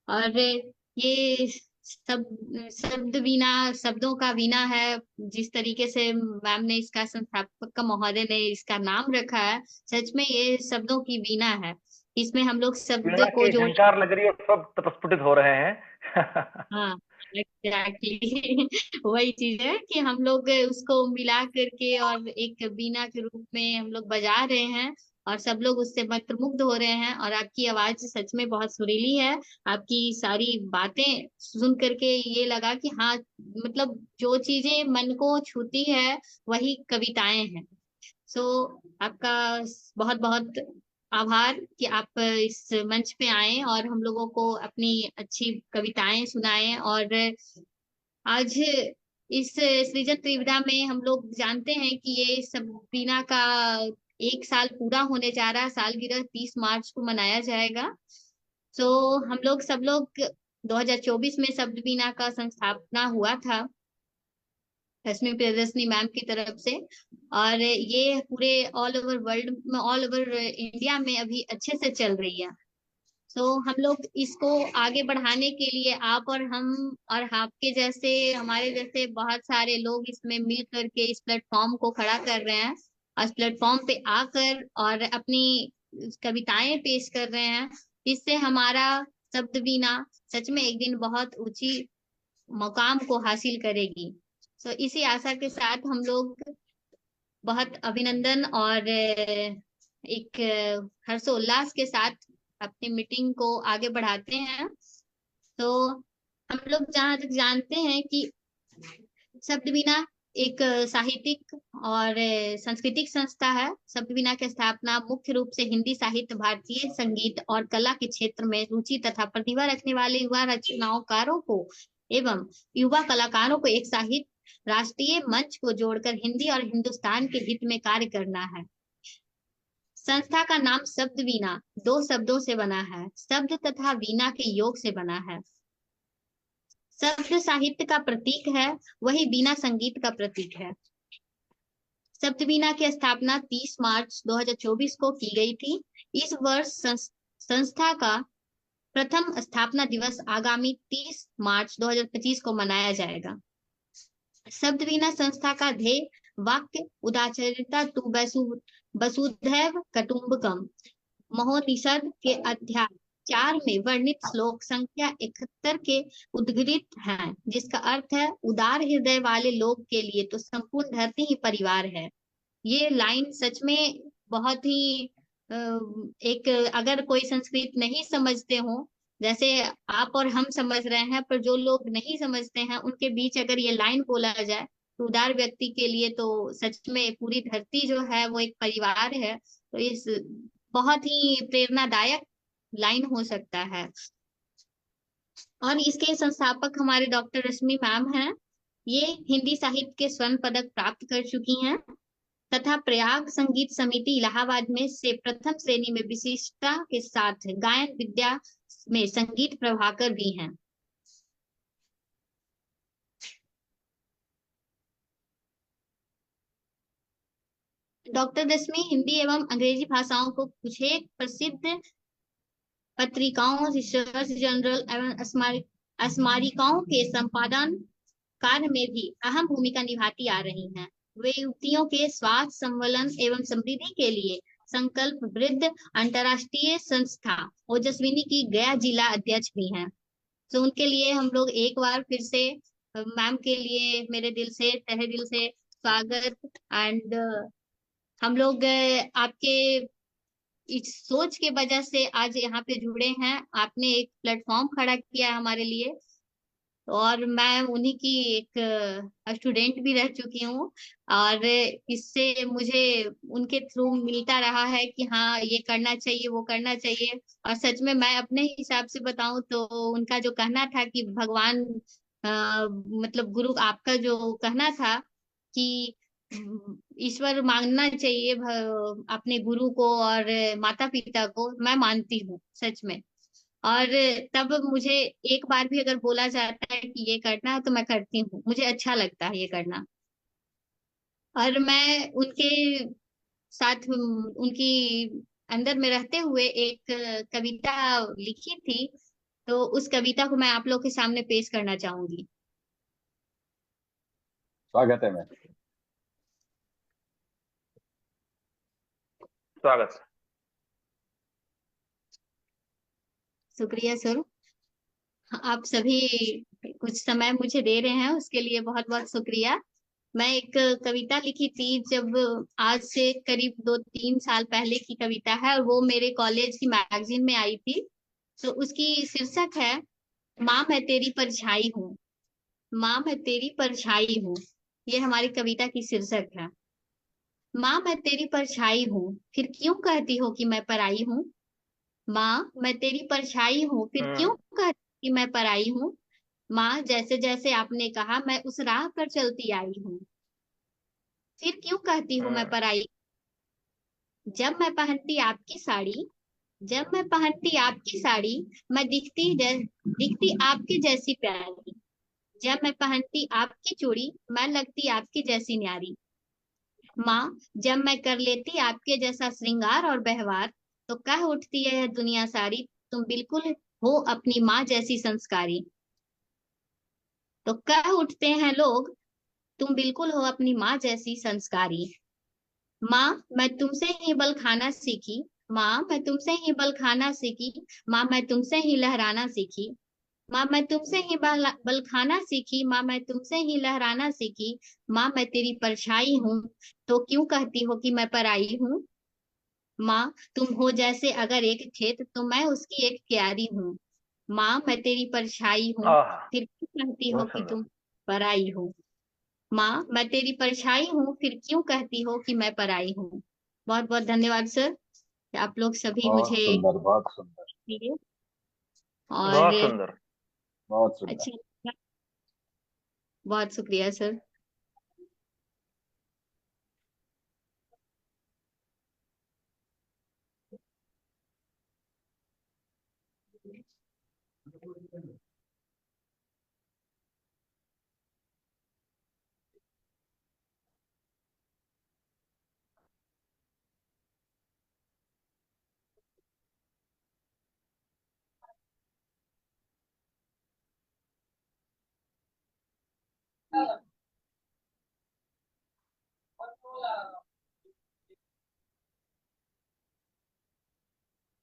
और ये सब शब्द वीणा, शब्दों का वीणा है। जिस तरीके से मैम ने इसका, संस्थापक का महोदय ने इसका नाम रखा है, सच में ये शब्दों की वीणा है। इसमें हम लोग शब्द वीणा को की जोड़, झंकार लग रही है, सब प्रस्फुटित हो रहे हैं। हाँ एग्जैक्टली वही चीज है कि हम लोग उसको मिला करके और एक बीना के रूप में हम लोग बजा रहे हैं, और सब लोग उससे मंत्रमुग्ध हो रहे हैं। और आपकी आवाज सच में बहुत सुरीली है। आपकी सारी बातें सुन करके ये लगा कि हाँ, मतलब जो चीजें मन को छूती है वही कविताएं हैं। सो आपका बहुत बहुत आभार कि आप इस मंच पे आए और हम लोगों को अपनी अच्छी कविताएं सुनाएं। और आज इस सृजन त्रिविधा में हम लोग जानते हैं कि ये सबीना का 1 साल पूरा होने जा रहा है। सालगिरह 30 मार्च को मनाया जाएगा। सो हम लोग सब लोग 2024 में सबीना का संस्थापना हुआ था रश्मि प्रियदर्शनी मैम की तरफ से। और ये पूरे ऑल ओवर वर्ल्ड में, ऑल ओवर इंडिया में अभी अच्छे से चल रही है। सो हम लोग इसको आगे बढ़ाने के लिए आप और हम और आपके जैसे, हमारे जैसे बहुत सारे लोग इसमें मिल करके इस प्लेटफॉर्म को खड़ा कर रहे हैं। और इस प्लेटफॉर्म पे आकर और अपनी कविताएं पेश कर रहे हैं। इससे हमारा शब्द वीणा सच में एक दिन बहुत ऊंची मुकाम को हासिल करेगी। सो इसी आशा के साथ हम लोग बहुत अभिनंदन और एक हर्षोल्लास के साथ अपनी मीटिंग को आगे बढ़ाते हैं। तो हम लोग जहाँ तक जानते हैं कि शब्द बीना एक साहित्यिक और सांस्कृतिक संस्था है। शब्द बीना की स्थापना मुख्य रूप से हिंदी साहित्य, भारतीय संगीत और कला के क्षेत्र में रुचि तथा प्रतिभा रखने वाले युवा रचनाकारों को एवं युवा कलाकारों को एक साहित्य राष्ट्रीय मंच को जोड़कर हिंदी और हिंदुस्तान के हित में कार्य करना है। संस्था का नाम शब्द वीणा 2 शब्दों से बना है, शब्द तथा वीणा के योग से बना है। शब्द साहित्य का प्रतीक है, वही वीणा संगीत का प्रतीक है। शब्द वीणा की स्थापना 30 मार्च 2024 को की गई थी। इस वर्ष संस्था का प्रथम स्थापना दिवस आगामी 30 मार्च 2025 को मनाया जाएगा। शब्द वीणा संस्था का ध्येय वाक्य उदाचरिता तु वसुधैव कुटुम्बकम महोनिषद के अध्याय 4 में वर्णित श्लोक संख्या 71 के उद्गृत हैं, जिसका अर्थ है उदार हृदय वाले लोग के लिए तो संपूर्ण धरती ही परिवार है। ये लाइन सच में बहुत ही एक, अगर कोई संस्कृत नहीं समझते हो, जैसे आप और हम समझ रहे हैं, पर जो लोग नहीं समझते हैं उनके बीच अगर ये लाइन बोला जाए तो उदार व्यक्ति के लिए तो सच में पूरी धरती जो है वो एक परिवार है। तो इस बहुत ही प्रेरणादायक लाइन हो सकता है। और इसके संस्थापक हमारे डॉक्टर रश्मि मैम हैं। ये हिंदी साहित्य के स्वर्ण पदक प्राप्त कर चुकी हैं तथा प्रयाग संगीत समिति इलाहाबाद में से प्रथम श्रेणी में विशिष्टता के साथ गायन विद्या में संगीत प्रभाकर भी हैं। डॉक्टर रश्मि हिंदी एवं अंग्रेजी भाषाओं को कुछ एक प्रसिद्ध पत्रिकाओं, रिसर्च जर्नल एवं स्मारिकाओं के संपादन कार्य में भी अहम भूमिका निभाती आ रही हैं। वे युवतियों के स्वास्थ्य संवलन एवं समृद्धि के लिए संकल्प वृद्ध अंतर्राष्ट्रीय संस्था ओजस्विनी की गया जिला अध्यक्ष भी हैं। तो उनके लिए हम लोग एक बार फिर से मैम के लिए मेरे दिल से तहे दिल से स्वागत। एंड हम लोग आपके इस सोच के वजह से आज यहाँ पे जुड़े हैं। आपने एक प्लेटफॉर्म खड़ा किया है हमारे लिए, और मैं उन्हीं की एक स्टूडेंट भी रह चुकी हूँ। और इससे मुझे उनके थ्रू मिलता रहा है कि हाँ ये करना चाहिए, वो करना चाहिए। और सच में मैं अपने हिसाब से बताऊं तो उनका जो कहना था कि भगवान मतलब गुरु, आपका जो कहना था कि ईश्वर मांगना चाहिए अपने गुरु को और माता पिता को, मैं मानती हूँ सच में। और तब मुझे एक बार भी अगर बोला जाता है कि ये करना है तो मैं करती हूँ, मुझे अच्छा लगता है ये करना। और मैं उनके साथ उनकी अंदर में रहते हुए एक कविता लिखी थी, तो उस कविता को मैं आप लोग के सामने पेश करना चाहूंगी। स्वागत है मैम। स्वागत। शुक्रिया सर, आप सभी कुछ समय मुझे दे रहे हैं उसके लिए बहुत बहुत शुक्रिया। मैं एक कविता लिखी थी जब, आज से करीब 2-3 साल पहले की कविता है, और वो मेरे कॉलेज की मैगजीन में आई थी। तो उसकी शीर्षक है माँ मैं तेरी परछाई हूँ। माँ मैं तेरी परछाई हूँ, ये हमारी कविता की शीर्षक है। माँ मैं तेरी परछाई हूँ, फिर क्यों कहती हो कि मैं पराई हूँ। माँ मैं तेरी परछाई हूँ, फिर क्यों कहती कि मैं पराई हूँ। माँ जैसे जैसे आपने कहा मैं उस राह पर चलती आई हूँ, फिर क्यों कहती हूँ मैं पराई। जब मैं पहनती आपकी साड़ी, जब मैं पहनती आपकी साड़ी, मैं दिखती आपके जैसी प्यारी। जब मैं पहनती आपकी चूड़ी, मैं लगती आपकी जैसी न्यारी। माँ जब मैं कर लेती आपके जैसा श्रृंगार और व्यवहार, तो कह उठती है दुनिया सारी, तुम बिल्कुल हो अपनी माँ जैसी संस्कारी। तो कह उठते हैं लोग, तुम बिल्कुल हो अपनी माँ जैसी संस्कारी। माँ मैं तुमसे ही बल खाना सीखी, माँ मैं तुमसे ही बल खाना सीखी, माँ मैं तुमसे ही लहराना सीखी। माँ मैं तुमसे ही बल खाना सीखी, माँ मैं तुमसे ही लहराना सीखी। माँ मैं तेरी परछाई हूँ, तो क्यों कहती हो कि मैं पराई हूँ। माँ तुम हो जैसे अगर एक खेत, तो मैं उसकी एक क्यारी हूँ। माँ मैं तेरी परछाई हूँ, आह, फिर क्यों कहती हो बहुत कि सुंदर। तुम पराई हो। माँ मैं तेरी परछाई हूँ, फिर क्यों कहती हो कि मैं पराई हूँ। बहुत बहुत धन्यवाद सर, आप लोग सभी बहुत मुझे सुंदर, बहुत सुंदर, दिए। और बहुत सुंदर। बहुत सुंदर। अच्छा लगा। बहुत शुक्रिया सर।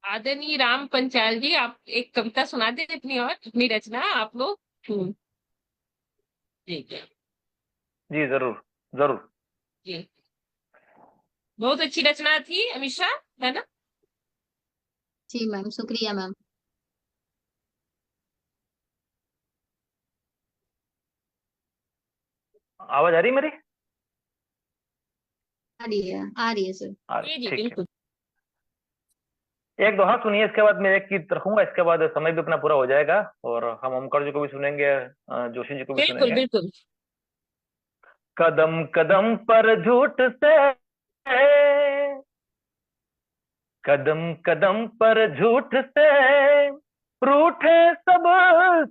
आदरणीय राम पंचाल जी, आप एक कविता सुना दे अपनी, और अपनी रचना आप लोग। जी जी जी जरूर, जरूर। जी, बहुत अच्छी रचना थी अमीषा, है ना। जी मैम, शुक्रिया मैम। आवाज आ रही मेरी? आ रही है, आ रही है सर। आ जी रही, जी ठीक है। बिल्कुल। एक दोहा सुनिए, इसके बाद मैं एक गीत रखूंगा, इसके बाद समय भी अपना पूरा हो जाएगा और हम ओमकार जी को भी सुनेंगे, जोशी जी को भी बिल्कुल सुनेंगे। बिल्कुल। कदम कदम पर झूठ से, कदम कदम पर झूठ से रूठे सब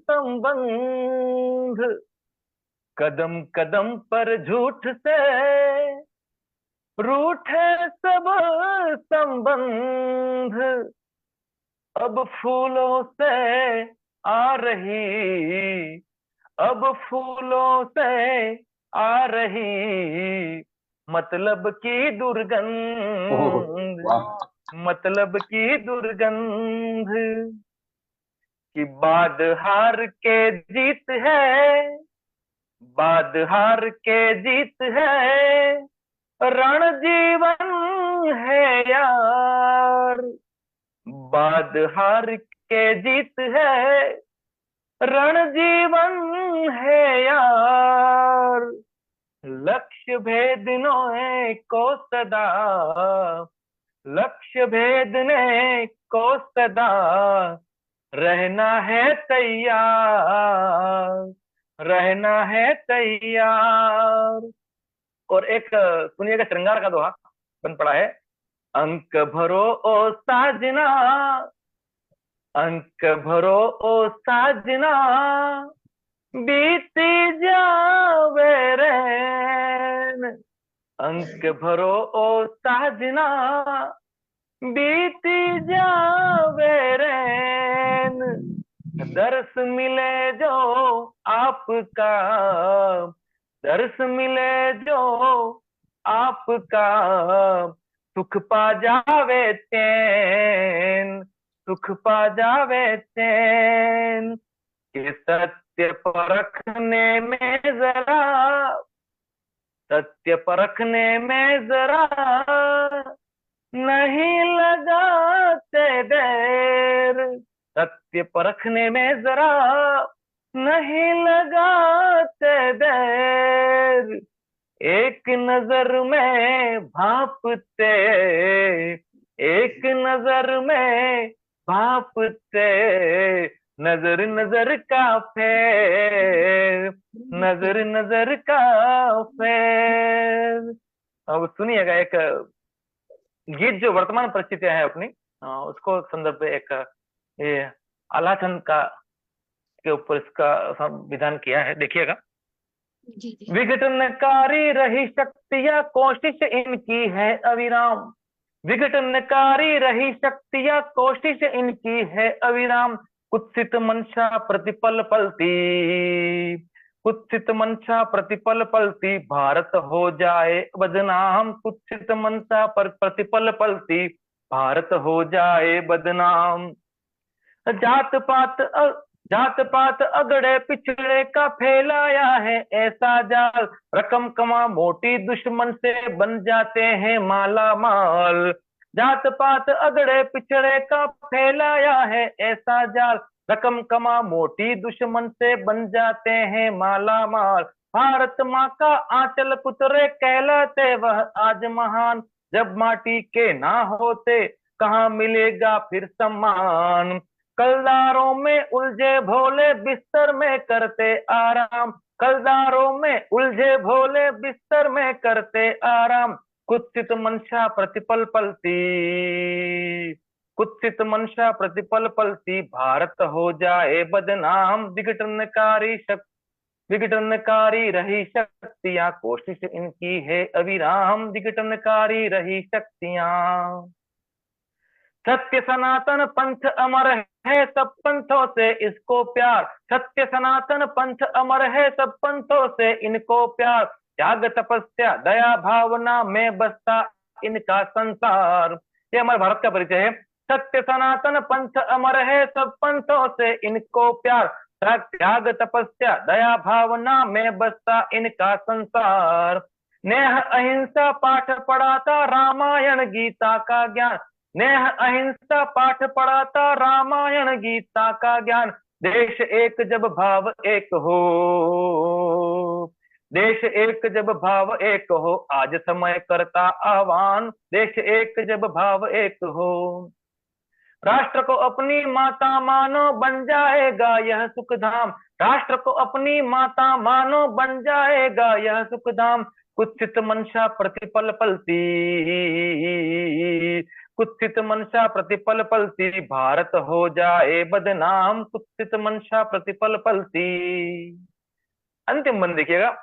संबंध, कदम कदम पर झूठ से रूठे सब संबंध, अब फूलों से आ रही, अब फूलों से आ रही मतलब की ओह दुर्गंध, वाह। मतलब की दुर्गंध, कि बाद हार के जीत है, बाद हार के जीत है, रण जीवन है यार, बाद हार के जीत है, रण जीवन है यार, लक्ष्य भेदने को सदा, लक्ष्य भेदने को सदा रहना है तैयार, रहना है तैयार। और एक सुनिएगा, श्रृंगार का दोहा बन पड़ा है। अंक भरो ओ साजना, अंक भरो ओ साजना, बीती जावे रैन, अंक भरो ओ साजना, बीती जावे रैन, दर्श मिले जो आपका, दर्श मिले जो आपका, सुख पा जावे चैन, सुख पा जावे चैन, कि सत्य परखने में जरा, सत्य परखने में जरा नहीं लगाते देर, सत्य परखने में जरा नहीं लगाते देर, एक नजर में भांपते, एक नजर में भांपते, नजर नजर का फेर, नजर नजर का फेर। अब सुनिएगा एक गीत जो वर्तमान परिस्थितियां है अपनी, उसको संदर्भ में एक ये आलाचन का के ऊपर इसका विधान किया है, देखिएगा। जी जी। विघटनकारी रही शक्तियां कोशिश इनकी है अविराम, विघटनकारी रही शक्तियां कोशिश इनकी है अविराम, कुत्सित मंशा प्रतिपल पलती, कुत्सित मंशा प्रतिपल पलती, भारत हो जाए बदनाम, कुत्सित मंशा पर प्रतिपल पलती, भारत हो जाए बदनाम, जात पात जात पात अगड़े पिछड़े का फैलाया है ऐसा जाल, रकम कमा मोटी दुश्मन से बन जाते हैं माला माल, जात पात अगड़े पिछड़े का फैलाया है ऐसा जाल, रकम कमा मोटी दुश्मन से बन जाते हैं माला माल, भारत माँ का आंचल पुतरे कहलाते वह आज महान, जब माटी के ना होते कहाँ मिलेगा फिर सम्मान, कलदारों में उलझे भोले बिस्तर में करते आराम, कलदारों में उलझे भोले बिस्तर में करते आराम, कुत्सित मंशा प्रतिपल पलती, कुत्सित मंशा प्रतिपल पलती, भारत हो जाए बदनाम, विघटनकारी शक्ति, विघटनकारी रही शक्तियां कोशिश इनकी है अविराम, विघटनकारी रही शक्तियां, सत्य सनातन पंथ अमर है सब पंथों से इसको प्यार, सत्य सनातन पंथ अमर है सब पंथों से इनको प्यार, त्याग तपस्या दया भावना में बसता इनका संसार। ये हमारे भारत का परिचय है। सत्य सनातन पंथ अमर है सब पंथों से इनको प्यार, त्याग तपस्या दया भावना में बसता इनका संसार, नेह अहिंसा पाठ पढ़ाता रामायण गीता का ज्ञान, नेह अहिंसा पाठ पढ़ाता रामायण गीता का ज्ञान, देश एक जब भाव एक हो, देश एक जब भाव एक हो, आज समय करता आह्वान, देश एक जब भाव एक हो, राष्ट्र को अपनी माता मानो बन जाएगा यह सुखधाम। राष्ट्र को अपनी माता मानो बन जाएगा यह सुखधाम। कुत्सित मंशा प्रतिपल पलती, कुत्सित मंशा प्रतिपल पलती, भारत हो जाए बदनाम। कुत्सित मंशा प्रतिपल पलती। अंतिम बंद देखिएगा।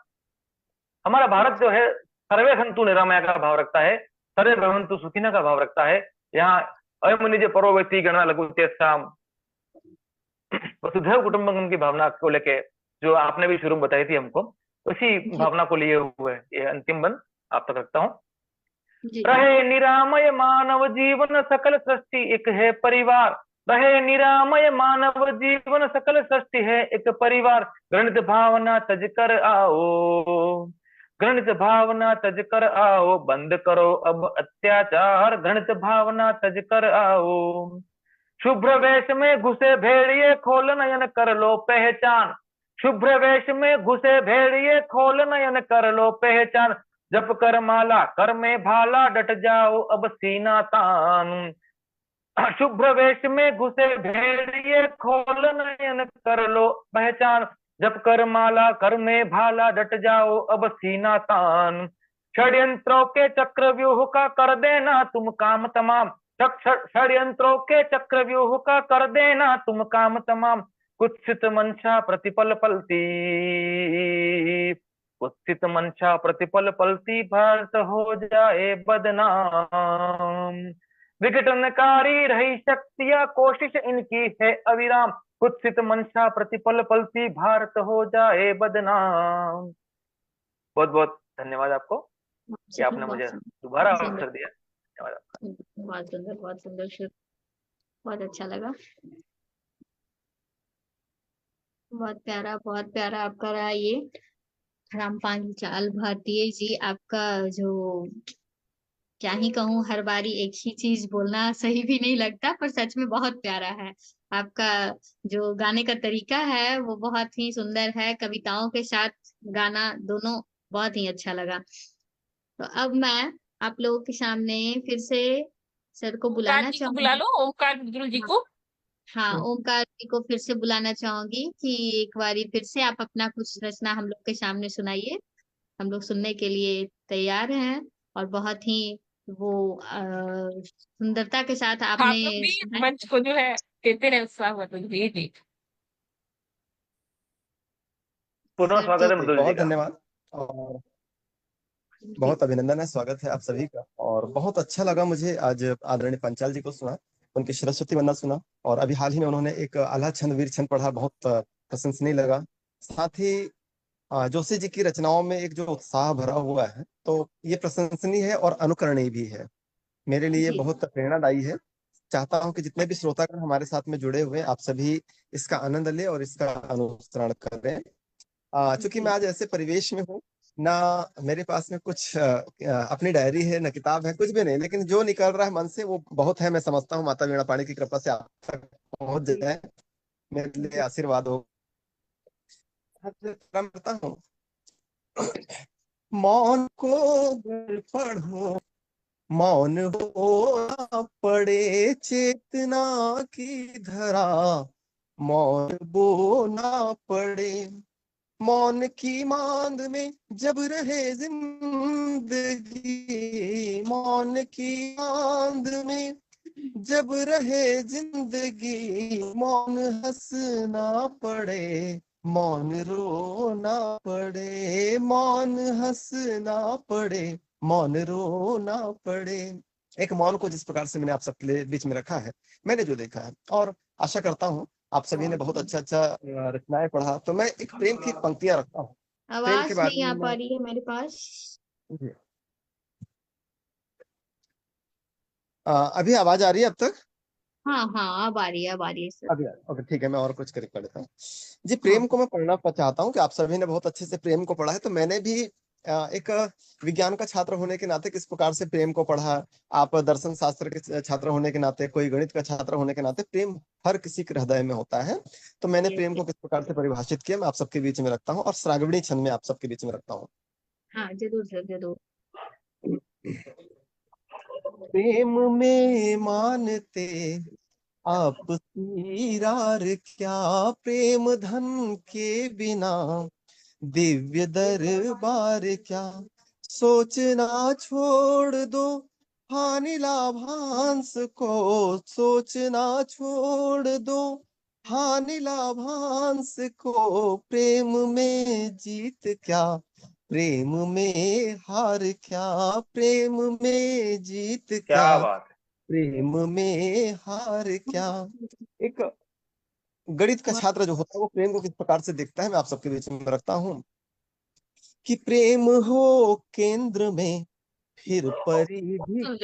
हमारा भारत जो है सर्वे सन्तु निरामया का भाव रखता है, सर्वे भवन्तु सुखिनः का भाव रखता है। यहाँ अयम निज परो व्यक्ति गणना लघु तेषाम् वसुधैव कुटुम्बकम की भावना को लेके जो आपने भी शुरू में बताई थी हमको, उसी जी भावना को लिए हुए ये अंतिम बंद आप तक रखता हूँ। जी रहे निरामय मानव जीवन सकल सृष्टि एक है परिवार। रहे निरामय मानव जीवन सकल सृष्टि है एक परिवार। गणित भावना तज कर आओ, गणित भावना तज कर आओ, बंद करो अब अत्याचार। गणित भावना तज कर आओ। शुभ्र वेश में घुसे भेड़िए खोल नयन कर लो पहचान। शुभ्र वेश में घुसे भेड़िए खोल नयन कर लो पहचान। जप कर माला कर में भाला डट जाओ अब सीना तान। शुभ्र वेश में घुसे भेड़िए खोल नयन कर लो पहचान। जप कर माला कर में भाला डट जाओ अब सीना तान। षड्यंत्रों के चक्रव्यूह का कर देना तुम काम तमाम। षड्यंत्रों के चक्रव्यूह का कर देना तुम काम तमाम। कुत्सित मंशा प्रतिपल पलती, कुत्सित मंशा प्रतिपल पलती, भारत हो जाए बदनाम। विघटनकारी रही शक्तियां कोशिश इनकी है अविराम। कुत्सित मंशा प्रतिपल पलती, भारत हो जाए बदनाम। बहुत बहुत धन्यवाद आपको कि आपने मुझे दोबारा अवसर दिया। धन्यवाद आपका। बहुत सुंदर शुरू, बहुत अच्छा लगा। बहुत प्यारा आपका रहा ये। रामपाल चाल भारतीय जी, आपका जो क्या ही कहूँ, हर बारी एक ही चीज बोलना सही भी नहीं लगता, पर सच में बहुत प्यारा है। आपका जो गाने का तरीका है वो बहुत ही सुंदर है, कविताओं के साथ गाना दोनों बहुत ही अच्छा लगा। तो अब मैं आप लोगों के सामने फिर से सर को ओमकार बुलाना जी को बुला चाहूंगी। लो, ओमकार गुरु जी हाँ, को। हाँ, ओमकार जी को फिर से बुलाना चाहूंगी कि एक बारी फिर से आप अपना कुछ रचना हम लोग के सामने सुनाइए। हम लोग सुनने के लिए तैयार हैं, और बहुत ही वो सुंदरता के साथ आप आपने लोग भी सुनाई। मंच को जो है देते रहे उत्साह। जी जी। पुनः सर तो स्वागत है मृदुल जी बहुत का। धन्यवाद और जी बहुत अभिनंदन है, स्वागत है आप सभी का। और बहुत अच्छा लगा मुझे आज आदरणीय पंचाल जी को सुना, उनकी सरस्वती वंदना सुना, और अभी हाल ही में उन्होंने एक आल्हा छंद वीर छंद पढ़ा, बहुत प्रशंसनीय लगा। साथ ही जोशी जी की रचनाओं में एक जो उत्साह भरा हुआ है, तो ये प्रशंसनीय है और अनुकरणीय भी है। मेरे लिए जी बहुत प्रेरणादायी है। चाहता हूं कि जितने भी श्रोतागण हमारे साथ में जुड़े हुए हैं, आप सभी इसका आनंद लें और इसका अनुसरण करें। चूंकि मैं जी आज ऐसे परिवेश में हूँ, ना मेरे पास में कुछ अपनी डायरी है, ना किताब है, कुछ भी नहीं, लेकिन जो निकल रहा है मन से वो बहुत है। मैं समझता हूँ माता वीणा पाणी की कृपा से आप तक पहुंच जी जाए, मेरे लिए जी आशीर्वाद हो। प्रारंभ करता हूँ। मौन को अगर पढ़ो, मौन हो ना पड़े चेतना की धरा, मौन बोना पड़े। मौन की मांग में जब रहे जिंदगी, मौन की मांग में जब रहे जिंदगी, मौन हंसना पड़े, मौन रोना पड़े, मौन हंसना पड़े, मौन रोना पड़े। एक मौन को जिस प्रकार से मैंने आप सबके बीच में रखा है, मैंने जो देखा है, और आशा करता हूँ आप सभी ने बहुत अच्छा अच्छा रचनाएं पढ़ा, तो मैं एक प्रेम की पंक्तियां रखता हूँ। प्रेम के आवाज बारे नहीं में आ पा रही है मेरे पास। जी। अभी आवाज आ रही है अब तक? हाँ हाँ, अब आ रही है सर। अभी ओके, ठीक है, मैं और कुछ कर पढ़ता हूँ। जी, हाँ प्रेम को मैं पढ़ना चाहता हूँ कि आप सभी ने बहुत अच्छे से प्रेम को पढ़ा है, तो मैंने भी एक विज्ञान का छात्र होने के नाते किस प्रकार से प्रेम को पढ़ा, आप दर्शन शास्त्र के छात्र होने के नाते, कोई गणित का छात्र होने के नाते, प्रेम हर किसी के हृदय में होता है। तो मैंने यस प्रेम को किस प्रकार से परिभाषित किया, मैं आप सबके बीच में रखता हूँ, और श्रावणी छंद में आप सबके बीच में रखता हूँ। हाँ, जरूर सर जरूर। प्रेम में मानते आपसी रार क्या, प्रेम धन के बिना दिव्य दरबार क्या। सोचना छोड़ दो हानि लाभांश को, सोचना छोड़ दो हानि लाभांश को। प्रेम में जीत क्या, प्रेम में हार क्या, प्रेम में जीत क्या, क्या बात है। प्रेम में हार क्या। एक गणित का छात्र जो होता है वो प्रेम को किस प्रकार से देखता है, मैं आप सबके बीच में रखता हूँ कि प्रेम हो केंद्र में, फिर परिधि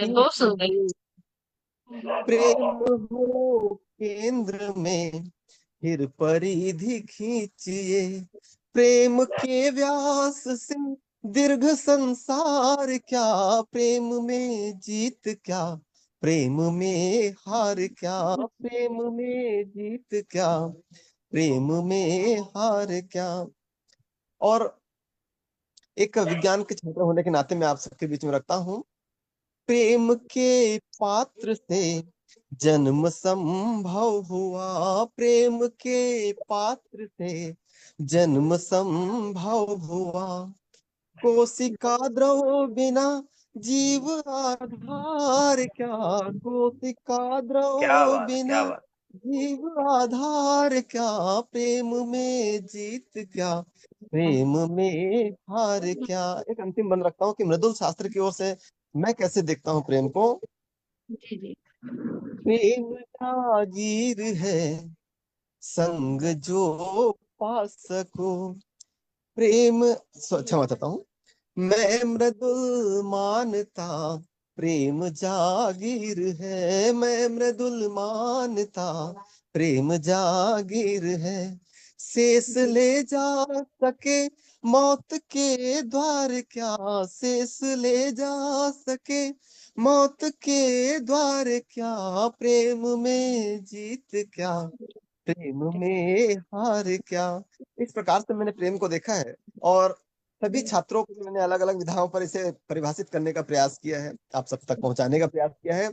बहुत सुंदर। खींचिए। प्रेम हो केंद्र में, फिर परिधि खींचिए। प्रेम के व्यास से दीर्घ संसार क्या, प्रेम में जीत क्या, प्रेम में हार क्या, प्रेम में जीत क्या, प्रेम में हार क्या। और एक विज्ञान के छात्र होने के नाते मैं आप सबके बीच में रखता हूँ, प्रेम के पात्र से जन्म संभव हुआ, प्रेम के पात्र से जन्म संभव हुआ। कोशिका द्रव बिना जीव आधार क्या, कोशिका क्या द्रव बात है, बिना क्या बात। जीव आधार क्या। प्रेम में जीत क्या, प्रेम में हार क्या। एक अंतिम बंद रखता हूँ कि मृदुल शास्त्र की ओर से मैं कैसे देखता हूँ प्रेम को। जी जी। प्रेम जागीर है संग जो पा सको। प्रेम क्षमा चाहता हूँ, मैं मृदुल मानता प्रेम जागीर है, मैं मृदुल मानता प्रेम जागीर है। शेष ले जा सके मौत के द्वार क्या, शेष ले जा सके मौत के द्वार क्या। प्रेम में जीत क्या, प्रेम में हार क्या। इस प्रकार से मैंने प्रेम को देखा है, और सभी छात्रों को मैंने अलग अलग विधाओं पर इसे परिभाषित करने का प्रयास किया है, आप सब तक पहुंचाने का प्रयास किया है।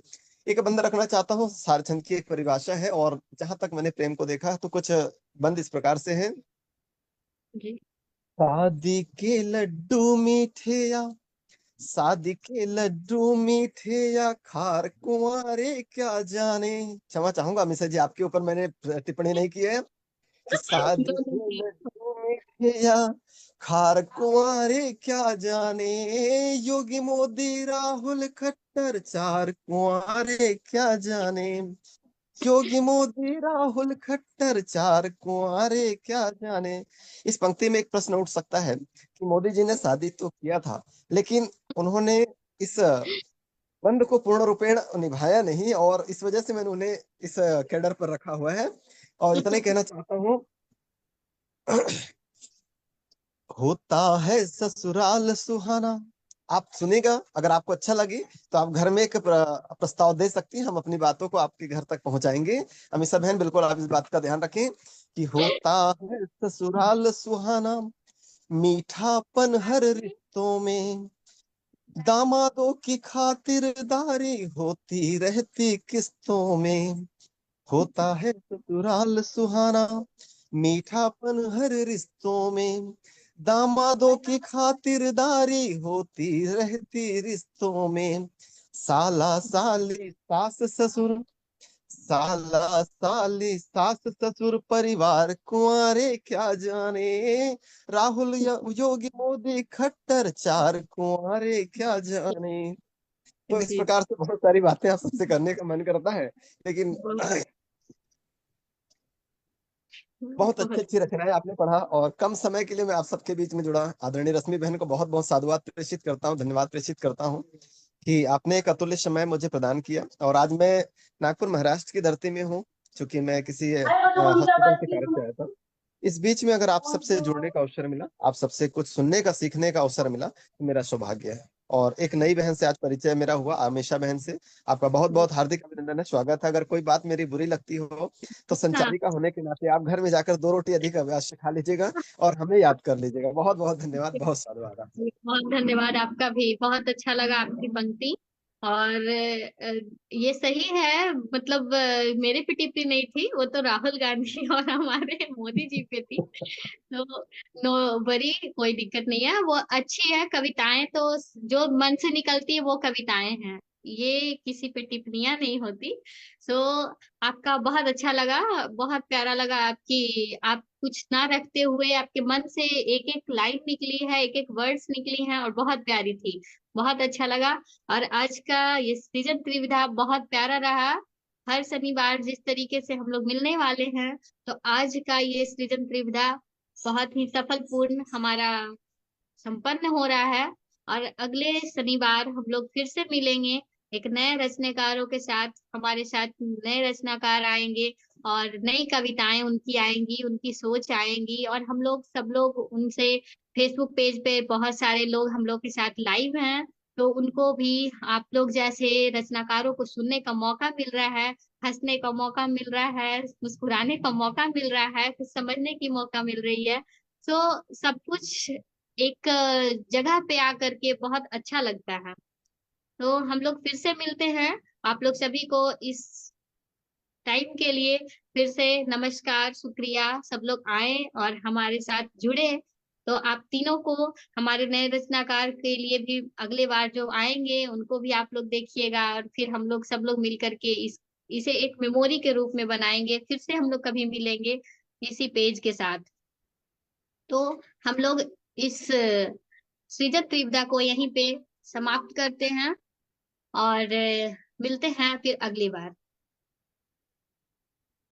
एक बंद रखना चाहता हूँ, सारचंद की एक परिभाषा है, और जहां तक मैंने प्रेम को देखा तो कुछ बंद इस प्रकार से है। जी शादी के लड्डू मीठे या, शादी के लड्डू मीठे या खार कुंवारे क्या जाने। क्षमा चाहूंगा मिश्रा जी, आपके ऊपर मैंने टिप्पणी नहीं की है कि शादी दोनों के की। लड्डू मीठे या खार कुंवारे क्या जाने। योगी मोदी राहुल खट्टर चार कुंवारे क्या जाने। योगी मोदी राहुल खट्टर चार कुंवारे क्या जाने। इस पंक्ति में एक प्रश्न उठ सकता है कि मोदी जी ने शादी तो किया था, लेकिन उन्होंने इस बंध को पूर्ण रूपेण निभाया नहीं, और इस वजह से मैंने उन्हें इस कैडर पर रखा हुआ है। और इतना ही कहना चाहता हूँ, होता है ससुराल सुहाना। आप सुनेगा, अगर आपको अच्छा लगे तो आप घर में एक प्रस्ताव दे सकती हैं, हम अपनी बातों को आपके घर तक पहुंचाएंगे। अमीषा बहन, बिल्कुल आप इस बात का ध्यान रखें कि होता है ससुराल सुहाना, मीठापन हर रिश्तों में, दामादों की खातिरदारी होती रहती किस्तों में। होता है ससुराल सुहाना, मीठापन हर रिश्तों में, दामादों की खातिरदारी होती रहती रिश्तों में। साला साली सास ससुर, साला साली सास ससुर परिवार कुंवारे क्या जाने। राहुल योगी मोदी खट्टर चार कुंवारे क्या जाने। तो इस जी प्रकार से बहुत सारी बातें आप सबसे करने का मन करता है, लेकिन बहुत बहुत अच्छी बहुत। अच्छी रचनाएं आपने पढ़ा, और कम समय के लिए मैं आप सबके बीच में जुड़ा। आदरणीय रश्मि बहन को बहुत बहुत साधुवाद प्रेषित करता हूँ, धन्यवाद प्रेषित करता हूँ कि आपने एक अतुल्य समय मुझे प्रदान किया। और आज मैं नागपुर महाराष्ट्र की धरती में हूँ, क्योंकि मैं किसी हॉस्पिटल के कार्य से आया था। इस बीच में अगर आप सबसे जुड़ने का अवसर मिला, आप सबसे कुछ सुनने का सीखने का अवसर मिला, तो मेरा सौभाग्य है। और एक नई बहन से आज परिचय मेरा हुआ, आमेशा बहन से। आपका बहुत बहुत हार्दिक अभिनंदन है, स्वागत है। अगर कोई बात मेरी बुरी लगती हो तो हाँ, संचारिका होने के नाते आप घर में जाकर 2 रोटी अधिक अवश्य खा लीजिएगा, और हमें याद कर लीजिएगा। बहुत बहुत धन्यवाद, बहुत साधुवाद। बहुत धन्यवाद आपका भी, बहुत अच्छा लगा आपकी पंक्ति। और ये सही है, मतलब मेरे पे टिप्पणी नहीं थी, वो तो राहुल गांधी और हमारे मोदी जी पे थी। तो नो वरी, कोई दिक्कत नहीं है, वो अच्छी है। कविताएं तो जो मन से निकलती है वो कविताएं हैं, ये किसी पे टिप्पणियां नहीं होती। सो आपका बहुत अच्छा लगा, बहुत प्यारा लगा आपकी, आप कुछ ना रखते हुए आपके मन से एक एक लाइन निकली है, एक एक वर्ड्स निकली हैं और बहुत प्यारी थी, बहुत अच्छा लगा। और आज का ये सृजन त्रिविधा बहुत प्यारा रहा। हर शनिवार जिस तरीके से हम लोग मिलने वाले हैं, तो आज का ये सृजन त्रिविधा बहुत ही सफलपूर्ण हमारा संपन्न हो रहा है। और अगले शनिवार हम लोग फिर से मिलेंगे एक नए रचनाकारों के साथ, हमारे साथ नए रचनाकार आएंगे और नई कविताएं उनकी आएंगी, उनकी सोच आएंगी, और हम लोग सब लोग उनसे फेसबुक पेज पे बहुत सारे लोग हम लोग के साथ लाइव हैं, तो उनको भी आप लोग जैसे रचनाकारों को सुनने का मौका मिल रहा है, हंसने का मौका मिल रहा है, मुस्कुराने का मौका मिल रहा है, कुछ समझने की मौका मिल रही है। तो सब कुछ एक जगह पे आकर के बहुत अच्छा लगता है। तो हम लोग फिर से मिलते हैं, आप लोग सभी को इस टाइम के लिए फिर से नमस्कार, शुक्रिया, सब लोग आए और हमारे साथ जुड़े। तो आप तीनों को, हमारे नए रचनाकार के लिए भी अगले बार जो आएंगे उनको भी आप लोग देखिएगा, और फिर हम लोग सब लोग मिल करके इसे एक मेमोरी के रूप में बनाएंगे, फिर से हम लोग कभी मिलेंगे इसी पेज के साथ। तो हम लोग इस सृजन त्रिविधा को यहीं पे समाप्त करते हैं और मिलते हैं फिर अगली बार।